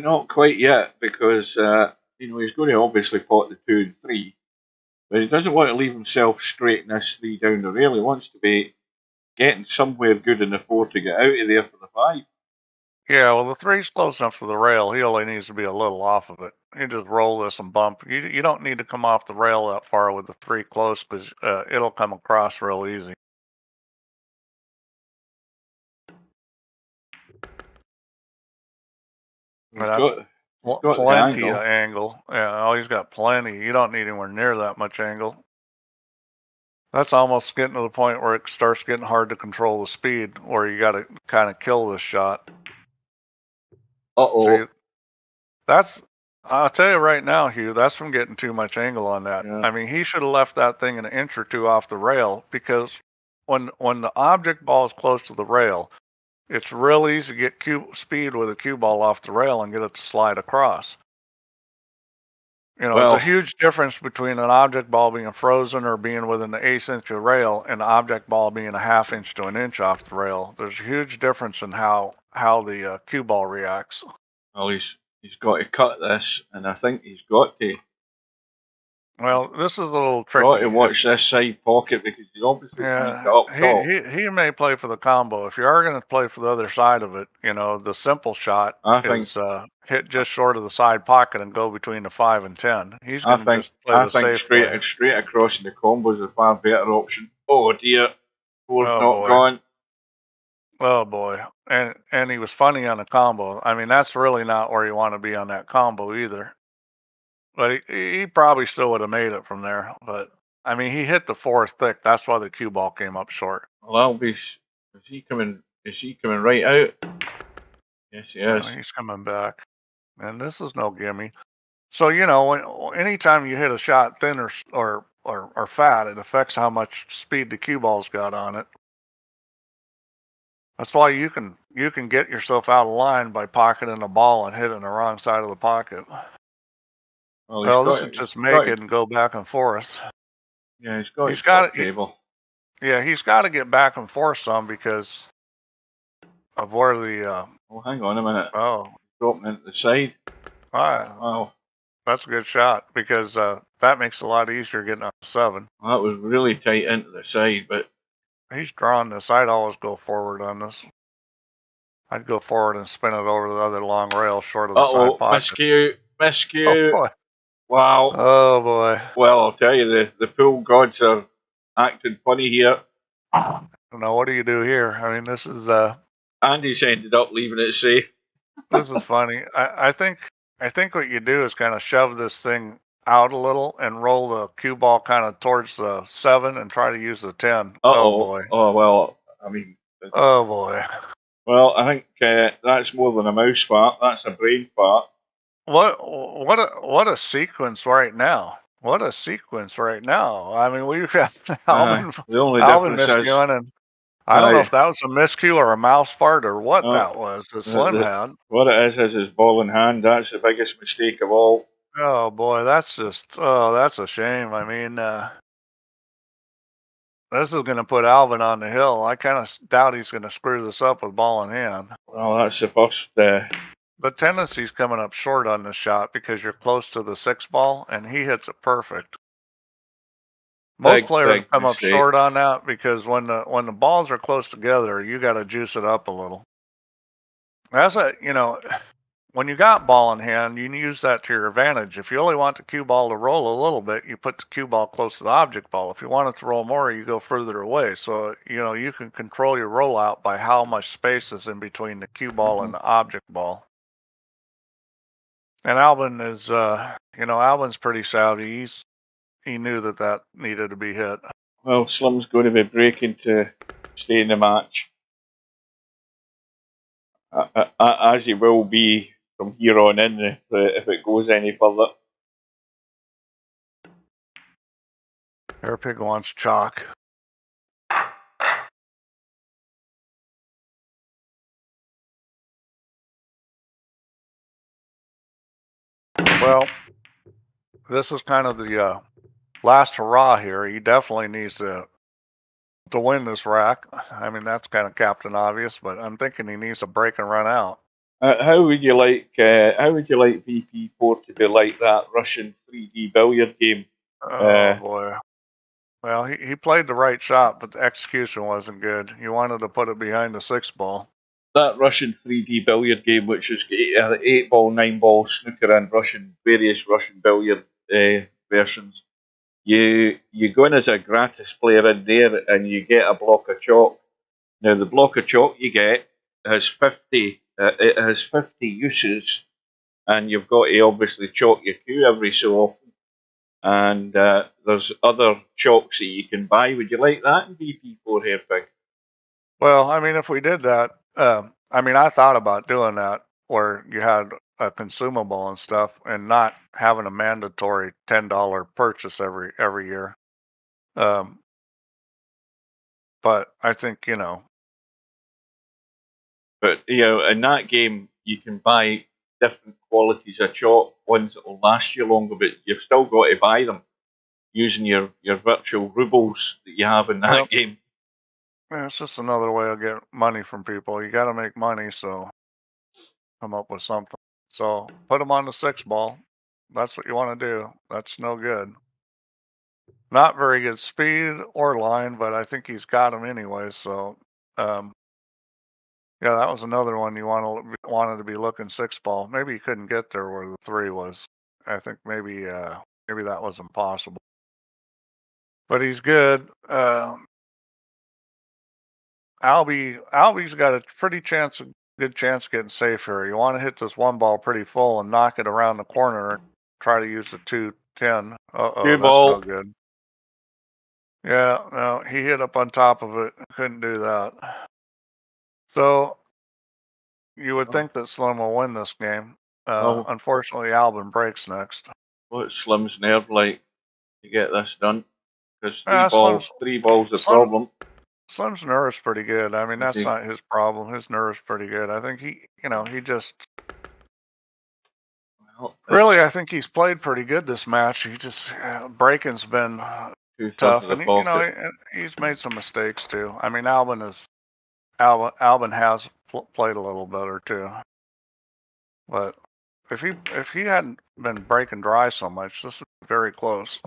Not quite yet because he's going to obviously pot the 2 and 3, But he doesn't want to leave himself straight in this 3 down the rail. He wants to be getting somewhere good in the 4 to get out of there for the 5. Yeah, well, the 3's close enough to the rail. He only needs to be a little off of it. You just roll this and bump. You don't need to come off the rail that far with the 3 close because it'll come across real easy. He's got Plenty the of angle. Yeah, oh, he's got plenty. You don't need anywhere near that much angle. That's almost getting to the point where it starts getting hard to control the speed, where you got to kind of kill this shot. Uh-oh. See, I'll tell you right now, Hugh, that's from getting too much angle on that. Yeah. I mean, he should have left that thing an inch or two off the rail, because when the object ball is close to the rail, it's real easy to get speed with a cue ball off the rail and get it to slide across. You know, Well, it's a huge difference between an object ball being frozen or being within the 1/8 inch of rail and an object ball being a 1/2 inch to an inch off the rail. There's a huge difference in how the cue ball reacts. well, he's got to cut this, and I think he's got to. Well, this is a little tricky. Got to watch this side pocket because he's obviously Yeah, up top. he may play for the combo. If you are going to play for the other side of it, you know, the simple shot is hit just short of the side pocket and go between the 5 and 10. He's going to just play the safe play. Straight across in the combo is a far better option. Oh dear, 4's not gone. Oh boy, and he was funny on the combo. I mean, that's really not where you want to be on that combo either. But he probably still would have made it from there. But I mean, he hit the 4 thick. That's why the cue ball came up short. Well, is he coming right out? Yes, he is. He's coming back, and this is no gimme. So you know, anytime you hit a shot thin or fat, it affects how much speed the cue ball's got on it. That's why you can get yourself out of line by pocketing a ball and hitting the wrong side of the pocket. Well, this is just make it and go back and forth. Yeah, he's got it. Yeah, he's got to get back and forth some because of where the. Oh, hang on a minute. Oh, dropping into the side. All right. Wow, that's a good shot because that makes it a lot easier getting on 7. Well, that was really tight into the side, but he's drawing this. I'd always go forward on this. I'd go forward and spin it over the other long rail short of the side pocket. Miscue. Oh, wow. Oh boy. Well, I'll tell you, the pool gods are acting funny here. Now, what do you do here? I mean, this is Andy's ended up leaving it safe. This is funny. I think what you do is kind of shove this thing out a little and roll the cue ball kind of towards the 7 and try to use the 10. Oh boy. Oh well. I mean. Oh boy. Well, I think that's more than a mouse fart. That's a brain fart. What a sequence right now. What a sequence right now. I mean, we've got Alvin miscuing, and I don't know if that was a miscue or a mouse fart or what that was that Slim had. What it is his ball in hand. That's the biggest mistake of all. Oh boy, that's a shame. I mean, this is going to put Alvin on the hill. I kind of doubt he's going to screw this up with ball in hand. Well, that's the first. The tendency's coming up short on this shot because you're close to the 6 ball, and he hits it perfect. Most players come up short on that because when the balls are close together, you got to juice it up a little. When you got ball in hand, you can use that to your advantage. If you only want the cue ball to roll a little bit, you put the cue ball close to the object ball. If you want it to roll more, you go further away. So, you can control your rollout by how much space is in between the cue ball and the object ball. And Albin is, Albin's pretty savvy. He knew that needed to be hit. Well, Slim's going to be breaking to stay in the match. As he will be from here on in if it goes any further. Airpig wants chalk. Well, this is kind of the last hurrah here. He definitely needs to win this rack. I mean, that's kind of Captain Obvious, but I'm thinking he needs to break and run out. How would you like VP4 to be like that Russian 3D billiard game? Oh boy. Well, he played the right shot, but the execution wasn't good. He wanted to put it behind the 6 ball. That Russian 3D billiard game, which is 8 ball, 9 ball snooker and various Russian billiard versions. You go in as a gratis player in there, and you get a block of chalk. Now the block of chalk you get has 50. It has 50 uses, and you've got to obviously chalk your queue every so often. And there's other chalks that you can buy. Would you like that in VP4 Hairpig? Well, I mean, if we did that, I mean, I thought about doing that where you had a consumable and stuff, and not having a mandatory $10 purchase every year. But I think But in that game, you can buy different qualities of chalk, ones that will last you longer, but you've still got to buy them using your virtual rubles that you have in that game. Yeah, it's just another way to get money from people. You got to make money, so come up with something. So put him on the 6 ball. That's what you want to do. That's no good. Not very good speed or line, but I think he's got him anyway. So, yeah, that was another one you wanted to be looking 6 ball. Maybe he couldn't get there where the 3 was. I think maybe that was impossible. But he's good. Albie's got a good chance of getting safe here. You want to hit this 1 ball pretty full and knock it around the corner and try to use the 210. Two That's ball. no good. Yeah, no, he hit up on top of it. Couldn't do that. So you would think that Slim will win this game. Unfortunately, Albin breaks next. What's Slim's nerve like to get this done? Because three balls the Slim- problem. Slim's nerve's pretty good. I mean, Is that's he? not his problem. His nerve's pretty good. I think he just Well, really, I think he's played pretty good this match. He just breaking's been tough, of the and pocket. he's made some mistakes too. I mean, Albin has played a little better too, but if he hadn't been breaking dry so much, this would be very close.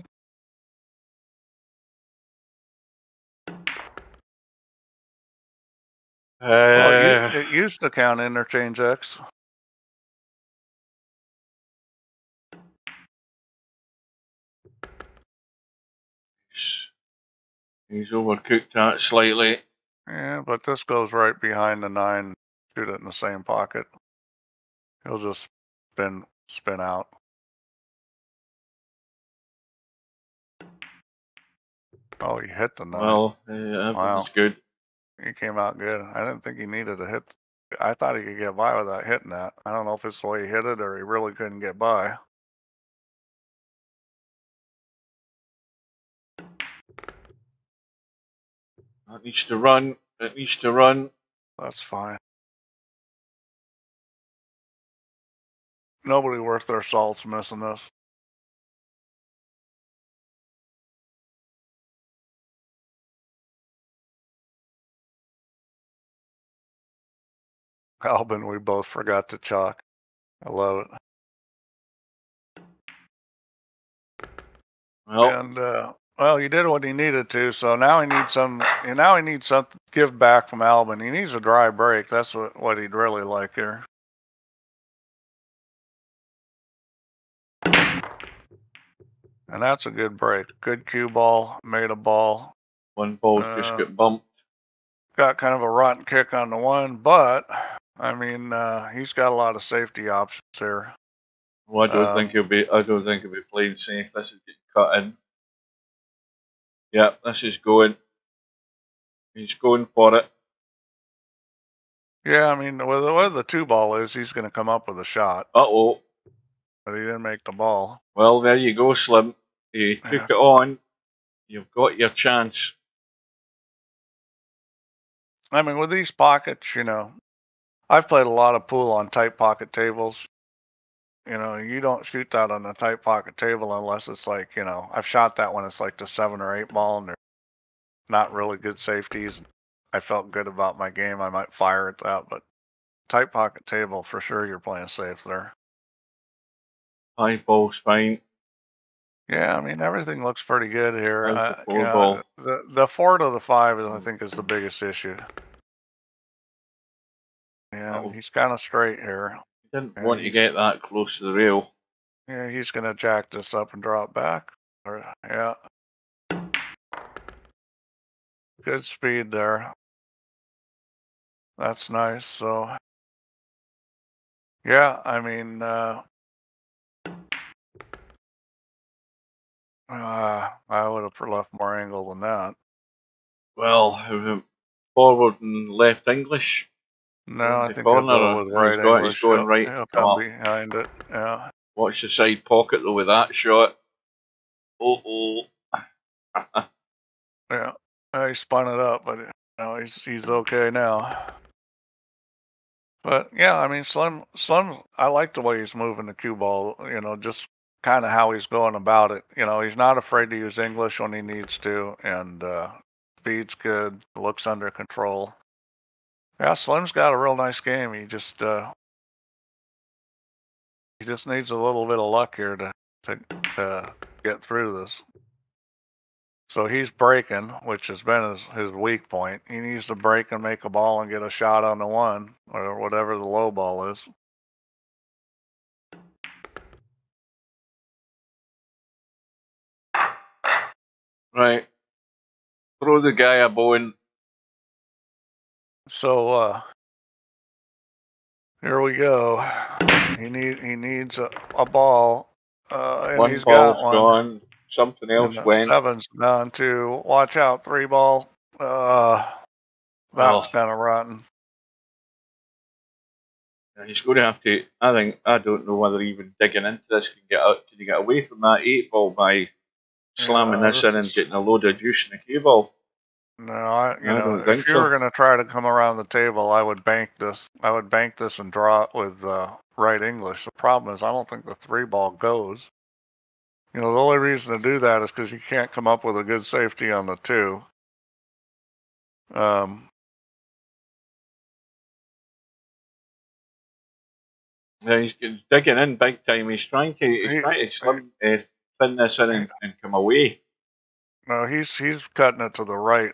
Well, it used to count interchange X. He's overcooked that slightly. Yeah, but this goes right behind the 9. Shoot it in the same pocket. He'll just spin out. Oh, he hit the 9. Well, that was good. He came out good. I didn't think he needed a hit. I thought he could get by without hitting that. I don't know if it's the way he hit it or he really couldn't get by. That needs to run. It needs to run. That's fine. Nobody worth their salt's missing this. Albin, we both forgot to chalk. I love it. Well, and well, he did what he needed to. So now he needs some. Now he needs some give back from Albin. He needs a dry break. That's what he'd really like here. And that's a good break. Good cue ball. Made a ball. 1 ball just got bumped. Got kind of a rotten kick on the 1, but I mean, he's got a lot of safety options here. Well, I don't think he'll be playing safe. This is getting cut in. Yeah, this is going. He's going for it. Yeah, I mean, whether the 2 ball is, he's going to come up with a shot. Uh-oh. But he didn't make the ball. Well, there you go, Slim. You took it on. You've got your chance. I mean, with these pockets, I've played a lot of pool on tight pocket tables. You don't shoot that on a tight pocket table unless it's like, I've shot that when it's like the 7 or 8 ball and they're not really good safeties. I felt good about my game. I might fire at that, but tight pocket table, for sure you're playing safe there. High ball's fine. Yeah, I mean everything looks pretty good here. How's the four Yeah, ball? the 4 to the 5 is, I think, is the biggest issue. Yeah, Uh-oh. he's kind of straight here. He didn't Yeah, want to get that close to the rail. Yeah, he's gonna jack this up and drop back. Or yeah, good speed there. That's nice. So yeah, I mean, I would have left more angle than that. Well, forward and left English. No, I The think he'll corner. go with right He's English. going right. He'll come behind it. Yeah. Watch the side pocket though with that shot. Oh. Yeah. He spun it up, but no, he's okay now. But yeah, I mean, Slim, I like the way he's moving the cue ball. You know, just kind of how he's going about it. You know, he's not afraid to use English when he needs to, and speed's good, looks under control. Yeah, Slim's got a real nice game. He just needs a little bit of luck here to get through this. So he's breaking, which has been his weak point. He needs to break and make a ball and get a shot on the 1 or whatever the low ball is. Right. Throw the guy a bone. So here we go. He needs a ball, and One he's got ball's one. gone. Something else And went. 7's gone too. Watch out, 3 ball. That's kind of rotten. He's going to have to. I don't know whether even digging into this can you get away from that 8 ball by slamming this in and getting a load of juice in the cue ball. No, I don't if think you so. were going to try to come around the table, I would bank this. I would bank this and draw it with right English. The problem is I don't think the 3 ball goes. You know, the only reason to do that is because you can't come up with a good safety on the 2. Yeah, he's digging in big time. He's trying to thin this in and come away. No, he's cutting it to the right.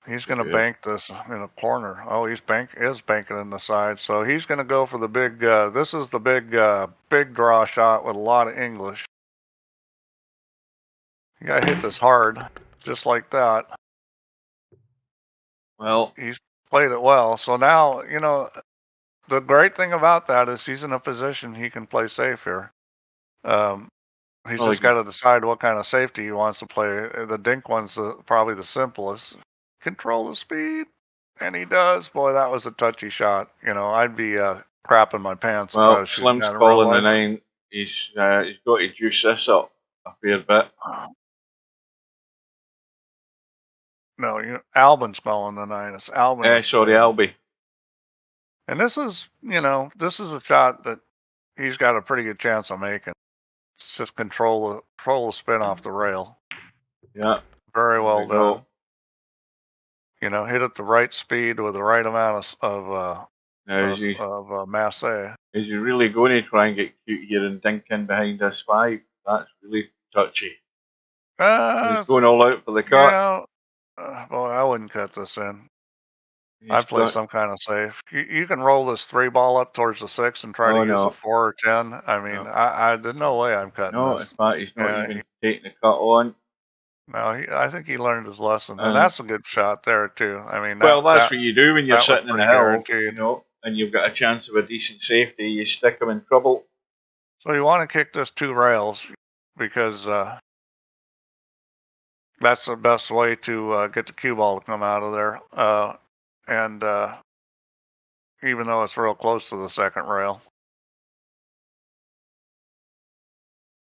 He's going to bank this in a corner. Oh, is banking in the side. So he's going to go for the big. This is the big draw shot with a lot of English. You got to hit this hard, just like that. Well, he's played it well. So now, you know, the great thing about that is he's in a position he can play safe here. He's just got to decide what kind of safety he wants to play. The dink one's probably the simplest. Control the speed, and he does. Boy, that was a touchy shot. You know, I'd be crapping my pants. Well, if I was Slim's calling the 9. He's got to juice this up a fair bit. No, Albin's calling the 9. It's Albin. Sorry, Albie. And this is, this is a shot that he's got a pretty good chance of making. It's just control the spin off the rail. Yeah. Very well done. You know, hit at the right speed with the right amount of masse. Is he really going to try and get cute here and dink in behind this 5? That's really touchy. He's going all out for the cut. Yeah. Boy, I wouldn't cut this in. I'd play some kind of safe. You can roll this 3 ball up towards the 6 and try to use a 4 or 10. I mean, there's no way I'm cutting this. In fact, he's not even taking the cut on. No, I think he learned his lesson, and that's a good shot there too. I mean, that's what you do when you're sitting in the hill, you know, and you've got a chance of a decent safety. You stick them in trouble. So you want to kick this 2 rails because that's the best way to get the cue ball to come out of there. And even though it's real close to the 2nd rail,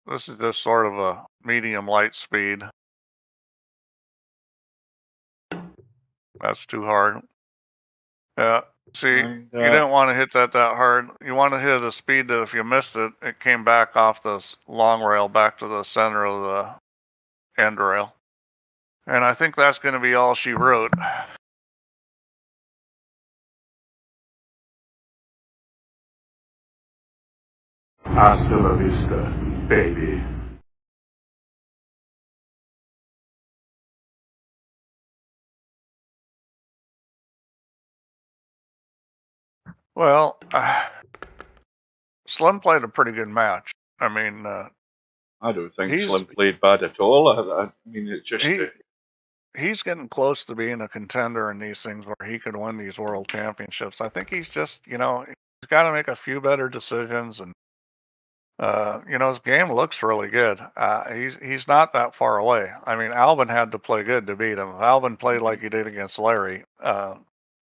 this is just sort of a medium light speed. That's too hard. Yeah. See, you didn't want to hit that hard. You want to hit a speed that if you missed it, it came back off the long rail back to the center of the end rail. And I think that's going to be all she wrote. Hasta la vista, baby. Well, Slim played a pretty good match. I mean, I don't think he's Slim played bad at all. I mean, it's just he's getting close to being a contender in these things where he could win these world championships. I think he's just, he's got to make a few better decisions, and his game looks really good. He's not that far away. I mean, Albin had to play good to beat him. If Albin played like he did against Larry,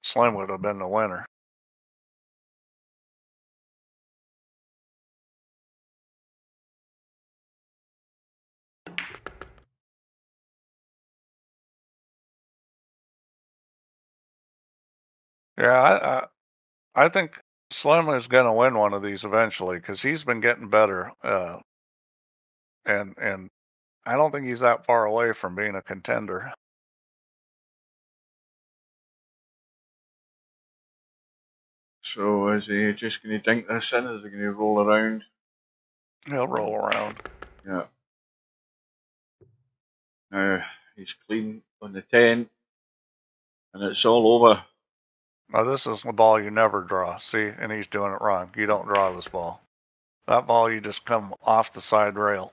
Slim would have been the winner. Yeah, I think Slim is going to win one of these eventually because he's been getting better, and I don't think he's that far away from being a contender. So is he just going to dink this in? Is he going to roll around? He'll roll around. Yeah. Now he's clean on the 10, and it's all over. Now this is the ball you never draw. See, and he's doing it wrong. You don't draw this ball. That ball you just come off the side rail.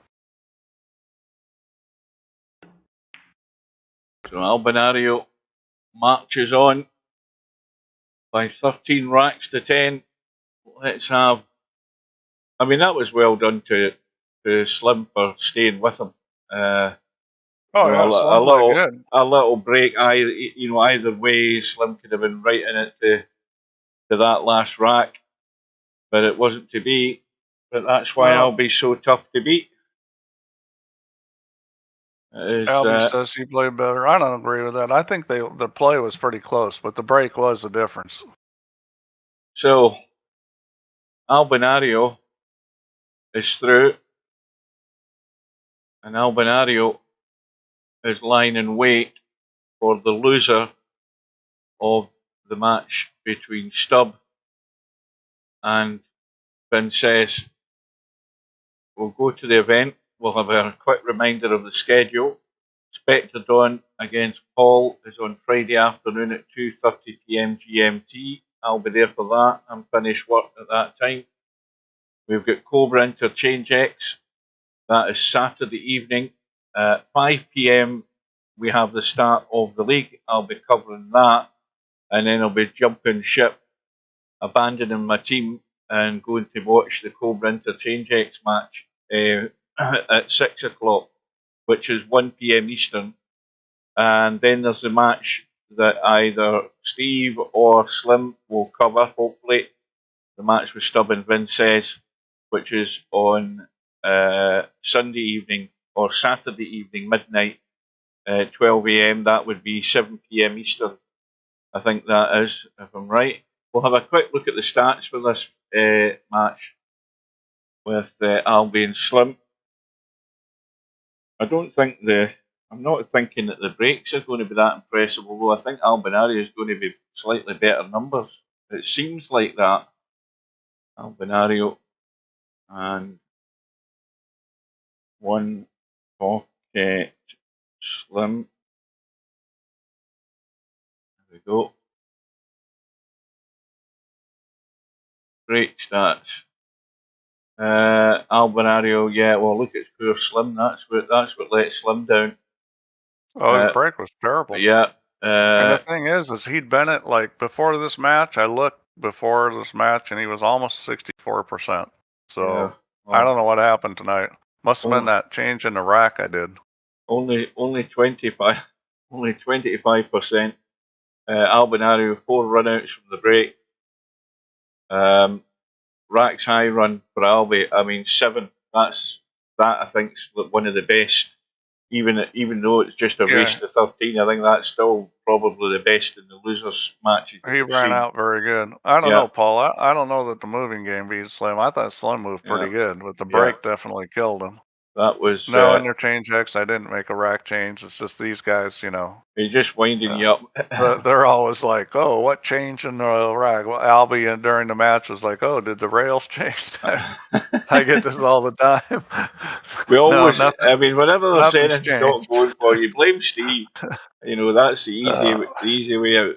So Albinario marches on by 13 racks to 10. Let's have. I mean, that was well done to Slim for staying with him. A little break. Either way, Slim could have been right in it to that last rack, but it wasn't to be. But that's why Albie's so tough to beat. Albie says he played better. I don't agree with that. I think the play was pretty close, but the break was the difference. So Albinario is through, and Albinario is lying in wait for the loser of the match between Stubb and Vinces. We'll go to the event. We'll have a quick reminder of the schedule. Spectre Dawn against Paul is on Friday afternoon at 2:30 p.m. GMT. I'll be there for that. I'm finished work at that time. We've got Cobra Interchange X. That is Saturday evening at 5 p.m. We have the start of the league. I'll be covering that, and then I'll be jumping ship, abandoning my team, and going to watch the Cobra Interchange X match at 6 o'clock, which is 1 p.m. Eastern. And then there's a match that either Steve or Slim will cover, hopefully. The match with Stubb and Vinces, which is on Sunday evening or Saturday evening, midnight, 12 a.m. That would be 7 p.m. Eastern. I think that is, if I'm right. We'll have a quick look at the stats for this match with Albie and Slim. I'm not thinking that the breaks are going to be that impressive, although I think Albinario is going to be slightly better numbers. It seems like that. Albinario and OnePocketSlim. There we go. Break stats. Albinario, yeah, well, look at poor Slim. That's what let Slim down. Oh, his break was terrible. Yeah. And the thing is he'd been at, like, before this match, I looked before this match, and he was almost 64%. So yeah, well, I don't know what happened tonight. Must have been that change in the rack I did. Only 25%. Albinario 4 runouts from the break. Rack's high run for Albie, I mean 7. That I think is one of the best. Even though it's just a race to 13, I think that's still probably the best in the losers matches. He ran out very good. I don't know, Paul. I don't know that the moving game beat Slim. I thought Slim moved pretty good, but the break definitely killed him. That was No interchange X. I didn't make a rack change. It's just these guys, you know. he's just winding you up. They're always like, "Oh, what changed in the rack?" Well, Albie during the match was like, "Oh, did the rails change?" I get this all the time. We always, nothing, I mean, whenever there's nothing's anything not changed. going for you, blame Steve. You know, that's the easy way out.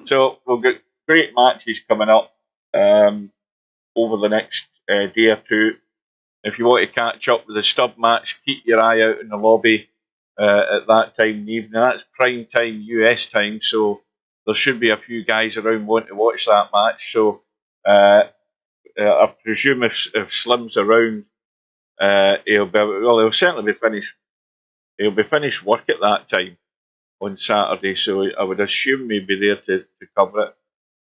So we've got great matches coming up over the next day or two. If you want to catch up with the stub match, keep your eye out in the lobby at that time in the evening. That's prime time US time, so there should be a few guys around wanting to watch that match. So I presume if Slim's around, he'll certainly be finished. He'll be finished work at that time on Saturday, so I would assume he'd be there to cover it.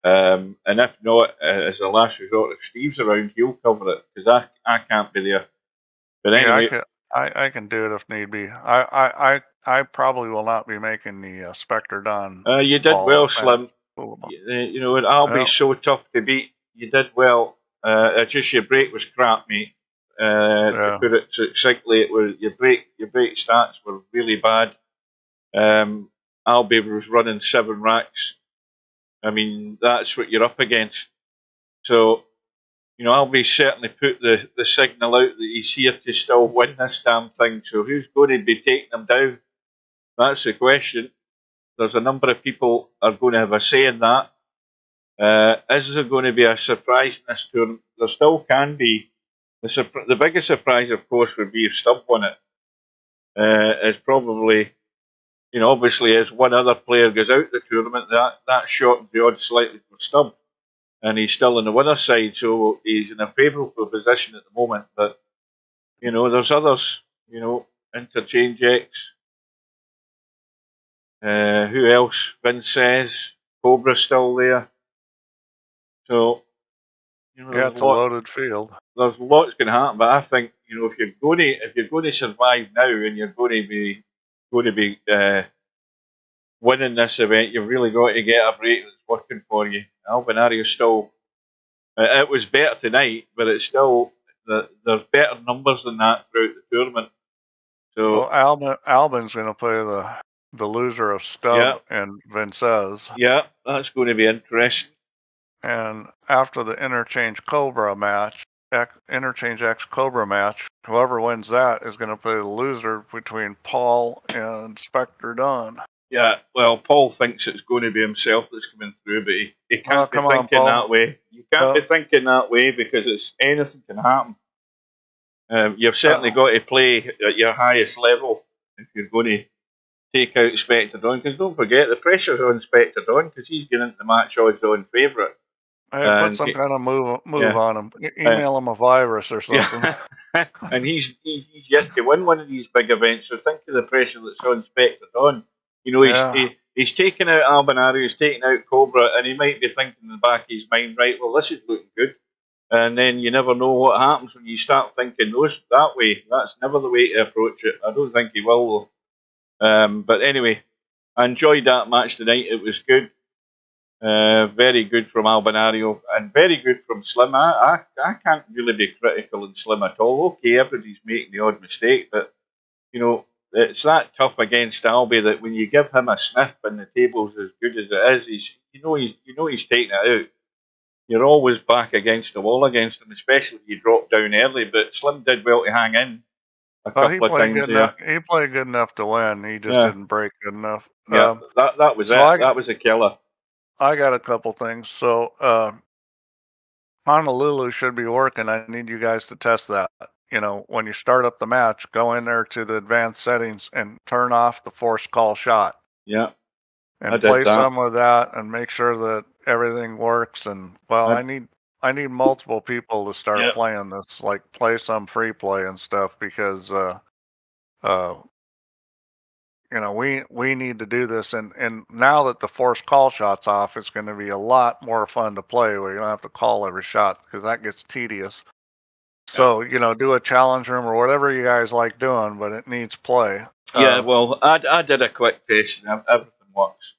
And if not, as a last resort, if Steve's around, he'll cover it because I can't be there. But anyway, yeah, I can do it if need be. I probably will not be making the Spectre Dawn. you did well, Slim. You know, Albie's so tough to beat. You did well. It's just your break was crap, mate. To put it succinctly, it was your break stats were really bad. Albie was running 7 racks. I mean, that's what you're up against. So, you know, Albie certainly put the signal out that he's here to still win this damn thing. So who's going to be taking him down? That's the question. There's a number of people are going to have a say in that. Is there going to be a surprise in this tournament? There still can be. The biggest surprise, of course, would be if Stubb won it. It's probably, you know, obviously as one other player goes out the tournament, that shortens the odds slightly for Stubb. And he's still on the winner's side, so he's in a favourable position at the moment. But, you know, there's others, you know, Interchange X. Who else? Vince says Cobra's still there. So, you know, yeah, it's a loaded field. There's lots going to happen, but I think, you know, if you're going to survive now and you're going to be winning this event, you've really got to get a break that's working for you. Albinario still, it was better tonight, but it's still there's better numbers than that throughout the tournament. So Albin's going to play the loser of Stubb and Vinces. Yeah, that's going to be interesting. And after the Interchange X Cobra match, whoever wins that is going to play the loser between Paul and Spectre Dawn. Yeah, well, Paul thinks it's going to be himself that's coming through, but he can't be thinking that way. You can't be thinking that way because anything can happen. You've certainly got to play at your highest level if you're going to take out Spectre Dawn. Because don't forget, the pressure's on Spectre Dawn because he's getting into the match odds-on favourite. Put some kind of move on him. Email him a virus or something. And he's yet to win one of these big events. So think of the pressure that's on Spectre Dawn. You know, he's taken out Albinario, he's taken out Cobra, and he might be thinking in the back of his mind, right, well, this is looking good. And then you never know what happens when you start thinking that way. That's never the way to approach it. I don't think he will, though. But anyway, I enjoyed that match tonight. It was good. Very good from Albinario and very good from Slim. I can't really be critical in Slim at all. Okay, everybody's making the odd mistake, but, you know, it's that tough against Albie that when you give him a sniff and the table's as good as it is, you know he's taking it out. You're always back against the wall against him, especially if you drop down early. But Slim did well to hang in a couple of times there. He played good enough to win. He just didn't break good enough. Yeah, that was it. That was a killer. I got a couple things. So Honolulu should be working. I need you guys to test that. You know, when you start up the match, go in there to the advanced settings and turn off the forced call shot. Yeah. And play some of that and make sure that everything works. And I need multiple people to start playing this, like play some free play and stuff because you know, we need to do this, and now that the forced call shot's off, it's going to be a lot more fun to play where you don't have to call every shot because that gets tedious. So, you know, do a challenge room or whatever you guys like doing, but it needs play. Yeah, well, I did a quick test and everything works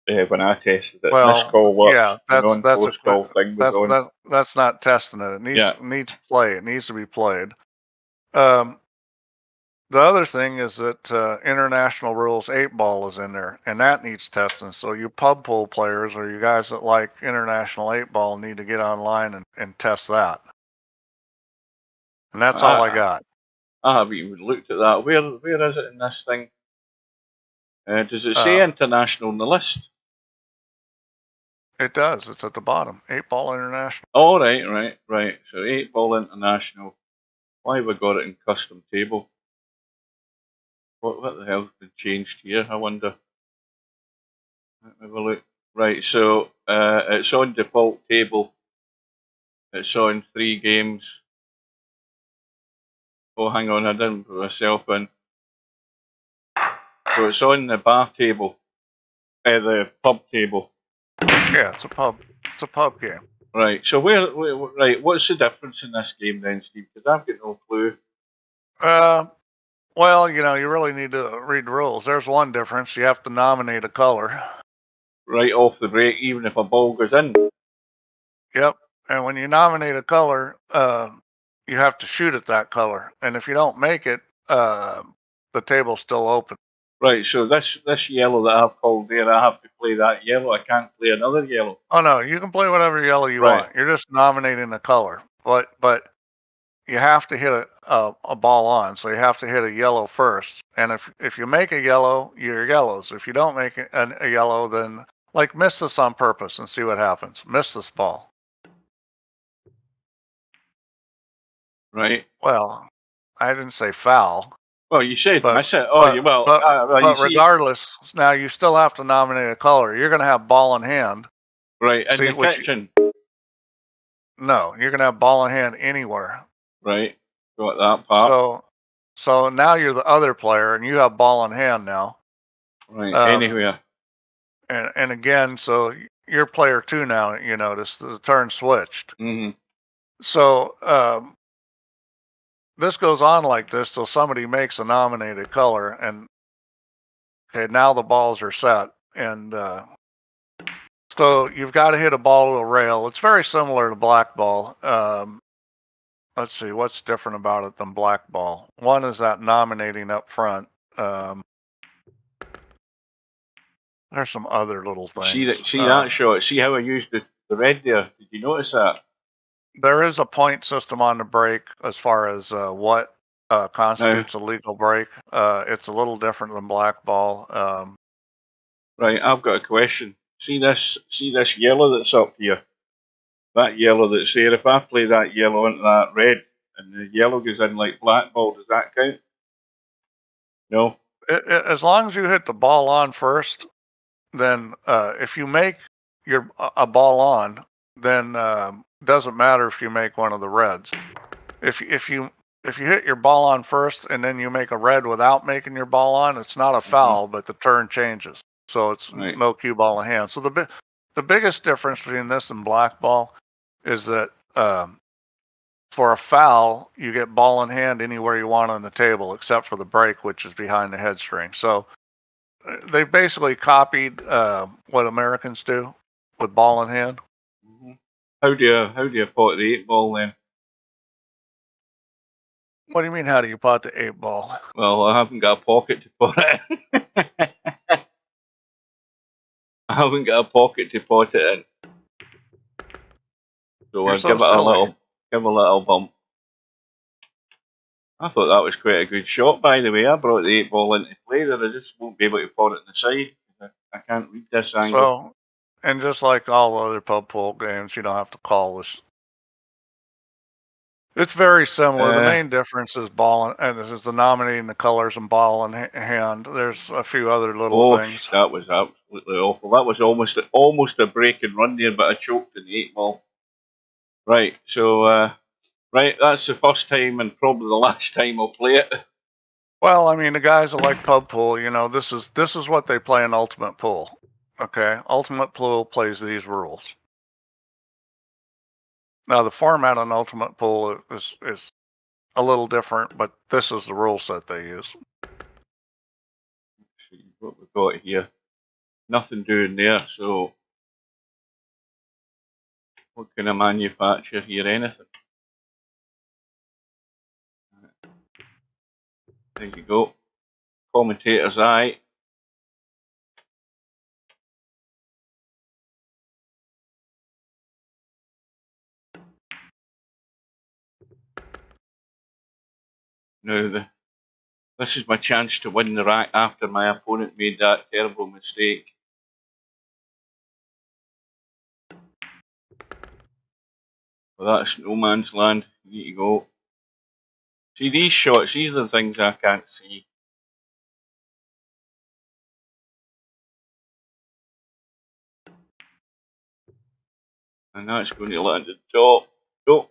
when I tested it. This call works. Yeah, that's a call thing. That's not testing it. It needs play. It needs to be played. The other thing is that International Rules 8-ball is in there, and that needs testing. So you pub pool players or you guys that like International 8-ball need to get online and test that. And that's all I got. I haven't even looked at that. Where is it in this thing? Does it say International on the list? It does. It's at the bottom. 8-ball International. Oh, right. So 8-ball International. Why have we got it in custom table? What the hell's been changed here, I wonder? Let me have a look. Right, so it's on default table. It's on 3 games. Oh, hang on, I didn't put myself in. So it's on the bar table. The pub table. Yeah, it's a pub. It's a pub game. Right, so right, what's the difference in this game then, Steve? Because I've got no clue. Well, you really need to read the rules. There's one difference. You have to nominate a color. Right off the break, even if a ball goes in. Yep. And when you nominate a color, you have to shoot at that color. And if you don't make it, the table's still open. Right, so this yellow that I've called there, I have to play that yellow. I can't play another yellow. Oh no, you can play whatever yellow you want. You're just nominating the color. But you have to hit a ball on, so you have to hit a yellow first. And if you make a yellow, you're yellows. If you don't make a yellow, then miss this on purpose and see what happens. Miss this ball. Right. Well, I didn't say foul. Well, you said. But, I said. But regardless, now you still have to nominate a color. You're going to have ball in hand. Right, in the kitchen. No, you're going to have ball in hand anywhere. Right, got that part. So now you're the other player, and you have ball in hand now. Right, anywhere. And again, so you're player 2 now. You notice the turn switched. Mm-hmm. So this goes on like this till somebody makes a nominated color, and okay, now the balls are set, and so you've got to hit a ball to a rail. It's very similar to black ball. Let's see, what's different about it than black ball? One is that nominating up front. There's some other little things. See that shot? See how I used the red there? Did you notice that? There is a point system on the break as far as what constitutes a legal break. It's a little different than black ball. Right, I've got a question. See this yellow that's up here? That yellow that's there, if I play that yellow into that red and the yellow goes in like black ball, does that count? No? As long as you hit the ball on first, then if you make a ball on, then doesn't matter if you make one of the reds. If you hit your ball on first and then you make a red without making your ball on, it's not a foul, but the turn changes. So it's no cue ball in hand. So the biggest difference between this and black ball is that for a foul, you get ball in hand anywhere you want on the table, except for the break, which is behind the head string. So they basically copied what Americans do with ball in hand. Mm-hmm. How do you pot the 8-ball then? What do you mean? How do you pot the 8-ball? Well, I haven't got a pocket to pot it. I haven't got a pocket to pot it in. So I'll give a little bump. I thought that was quite a good shot, by the way. I brought the 8-ball into play there. I just won't be able to pot it on the side. I can't read this angle. So, and just like all other pub pool games, you don't have to call this. It's very similar. The main difference is ball and this is the nominating the colors and ball in hand. There's a few other little things. That was absolutely awful. That was almost a break and run there, but I choked in the 8-ball. Right, so right, that's the first time and probably the last time I'll play it. Well, I mean, the guys that like pub pool, this is what they play in Ultimate Pool. Okay, Ultimate Pool plays these rules. Now, the format on Ultimate Pool is a little different, but this is the rule set they use. Let's see what we've got here. Nothing doing there, so what can I manufacture here? Anything. There you go. Commentator's eye. Now this is my chance to win the rack after my opponent made that terrible mistake. Well, that's no man's land. Here you go. See these shots, these are the things I can't see. And that's going to land at the top. Go.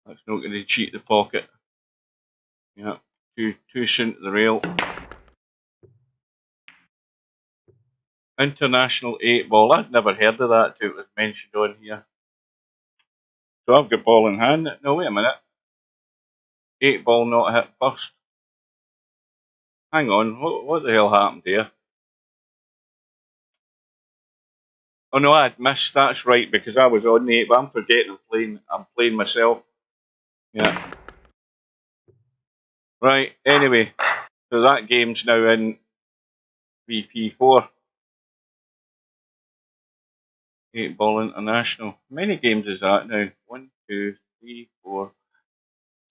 That's not going to cheat the pocket. Yeah, too soon to the rail. International 8 ball. I'd never heard of that till it was mentioned on here. So I've got ball in hand. No, wait a minute. 8 ball not hit first. Hang on, what the hell happened here? Oh no, I'd missed. That's right, because I was on the 8, but I'm forgetting I'm playing myself. Yeah. Right, anyway. So that game's now in VP4. 8 ball international. How many games is that now? 1, 2, 3, 4,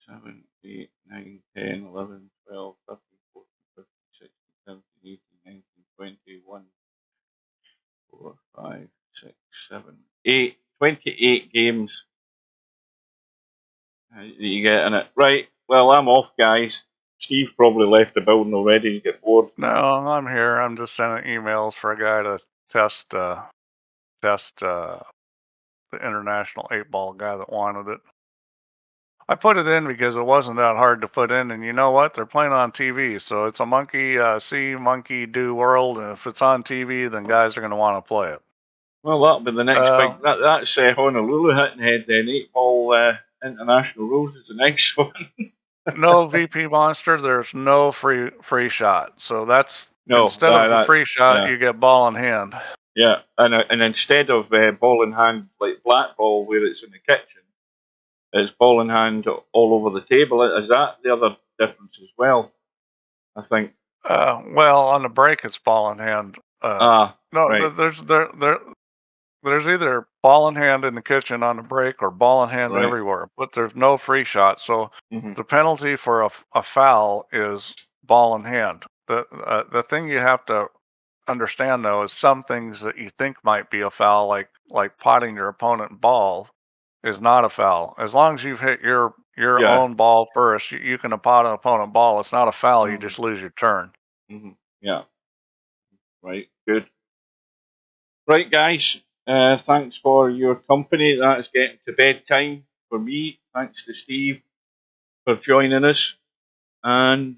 7, 8, 9, 10, 11, 12, 13, 14, 15, 16, 17, 18, 19, 20, 1, 4, 5, 6, 7, 8. 28 games that you get in it. Right, well, I'm off, guys. Steve probably left the building already. You get bored. No, I'm here. I'm just sending emails for a guy to test the international 8-ball guy that wanted it. I put it in because it wasn't that hard to put in, and you know what? They're playing on TV, so it's a monkey see, monkey do world, and if it's on TV, then guys are going to want to play it. Well, that'll be the next big. That's Honolulu hitting head then. 8 ball international rules is the next one. No VP Monster, there's no free shot. So that's instead of a free shot, you get ball in hand. Yeah, and instead of ball in hand like black ball where it's in the kitchen, it's ball in hand all over the table. Is that the other difference as well? I think. Well, on the break, it's ball in hand. No, right. There's either ball in hand in the kitchen on the break or ball in hand everywhere, but there's no free shot. So the penalty for a foul is ball in hand. The thing you have to understand though is some things that you think might be a foul, like potting your opponent ball, is not a foul. As long as you've hit your own ball first, you can pot an opponent ball. It's not a foul. You just lose your turn. Yeah. Right. Good. Right, guys. Thanks for your company. That's getting to bedtime for me. Thanks to Steve for joining us. And,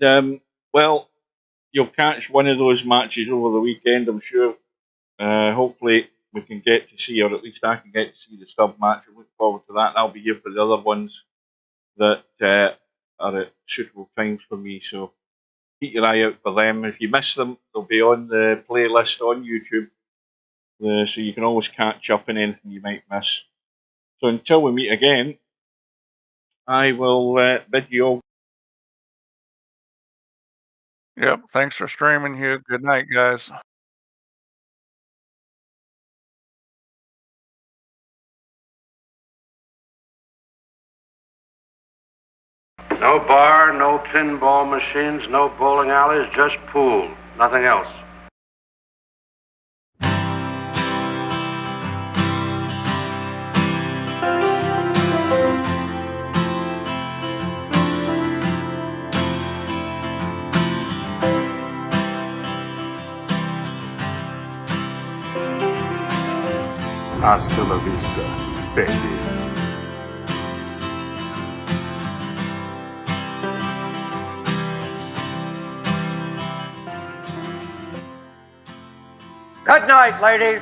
well, you'll catch one of those matches over the weekend, I'm sure. Hopefully we can get to see, or at least I can get to see the sub match. I look forward to that. And I'll be here for the other ones that are at suitable times for me. So keep your eye out for them. If you miss them, they'll be on the playlist on YouTube. So you can always catch up on anything you might miss. So until we meet again, I will bid you all. Yep. Thanks for streaming, Hugh. Good night, guys. No bar, no pinball machines, no bowling alleys, just pool. Nothing else. Hasta la vista, baby. Good night, ladies.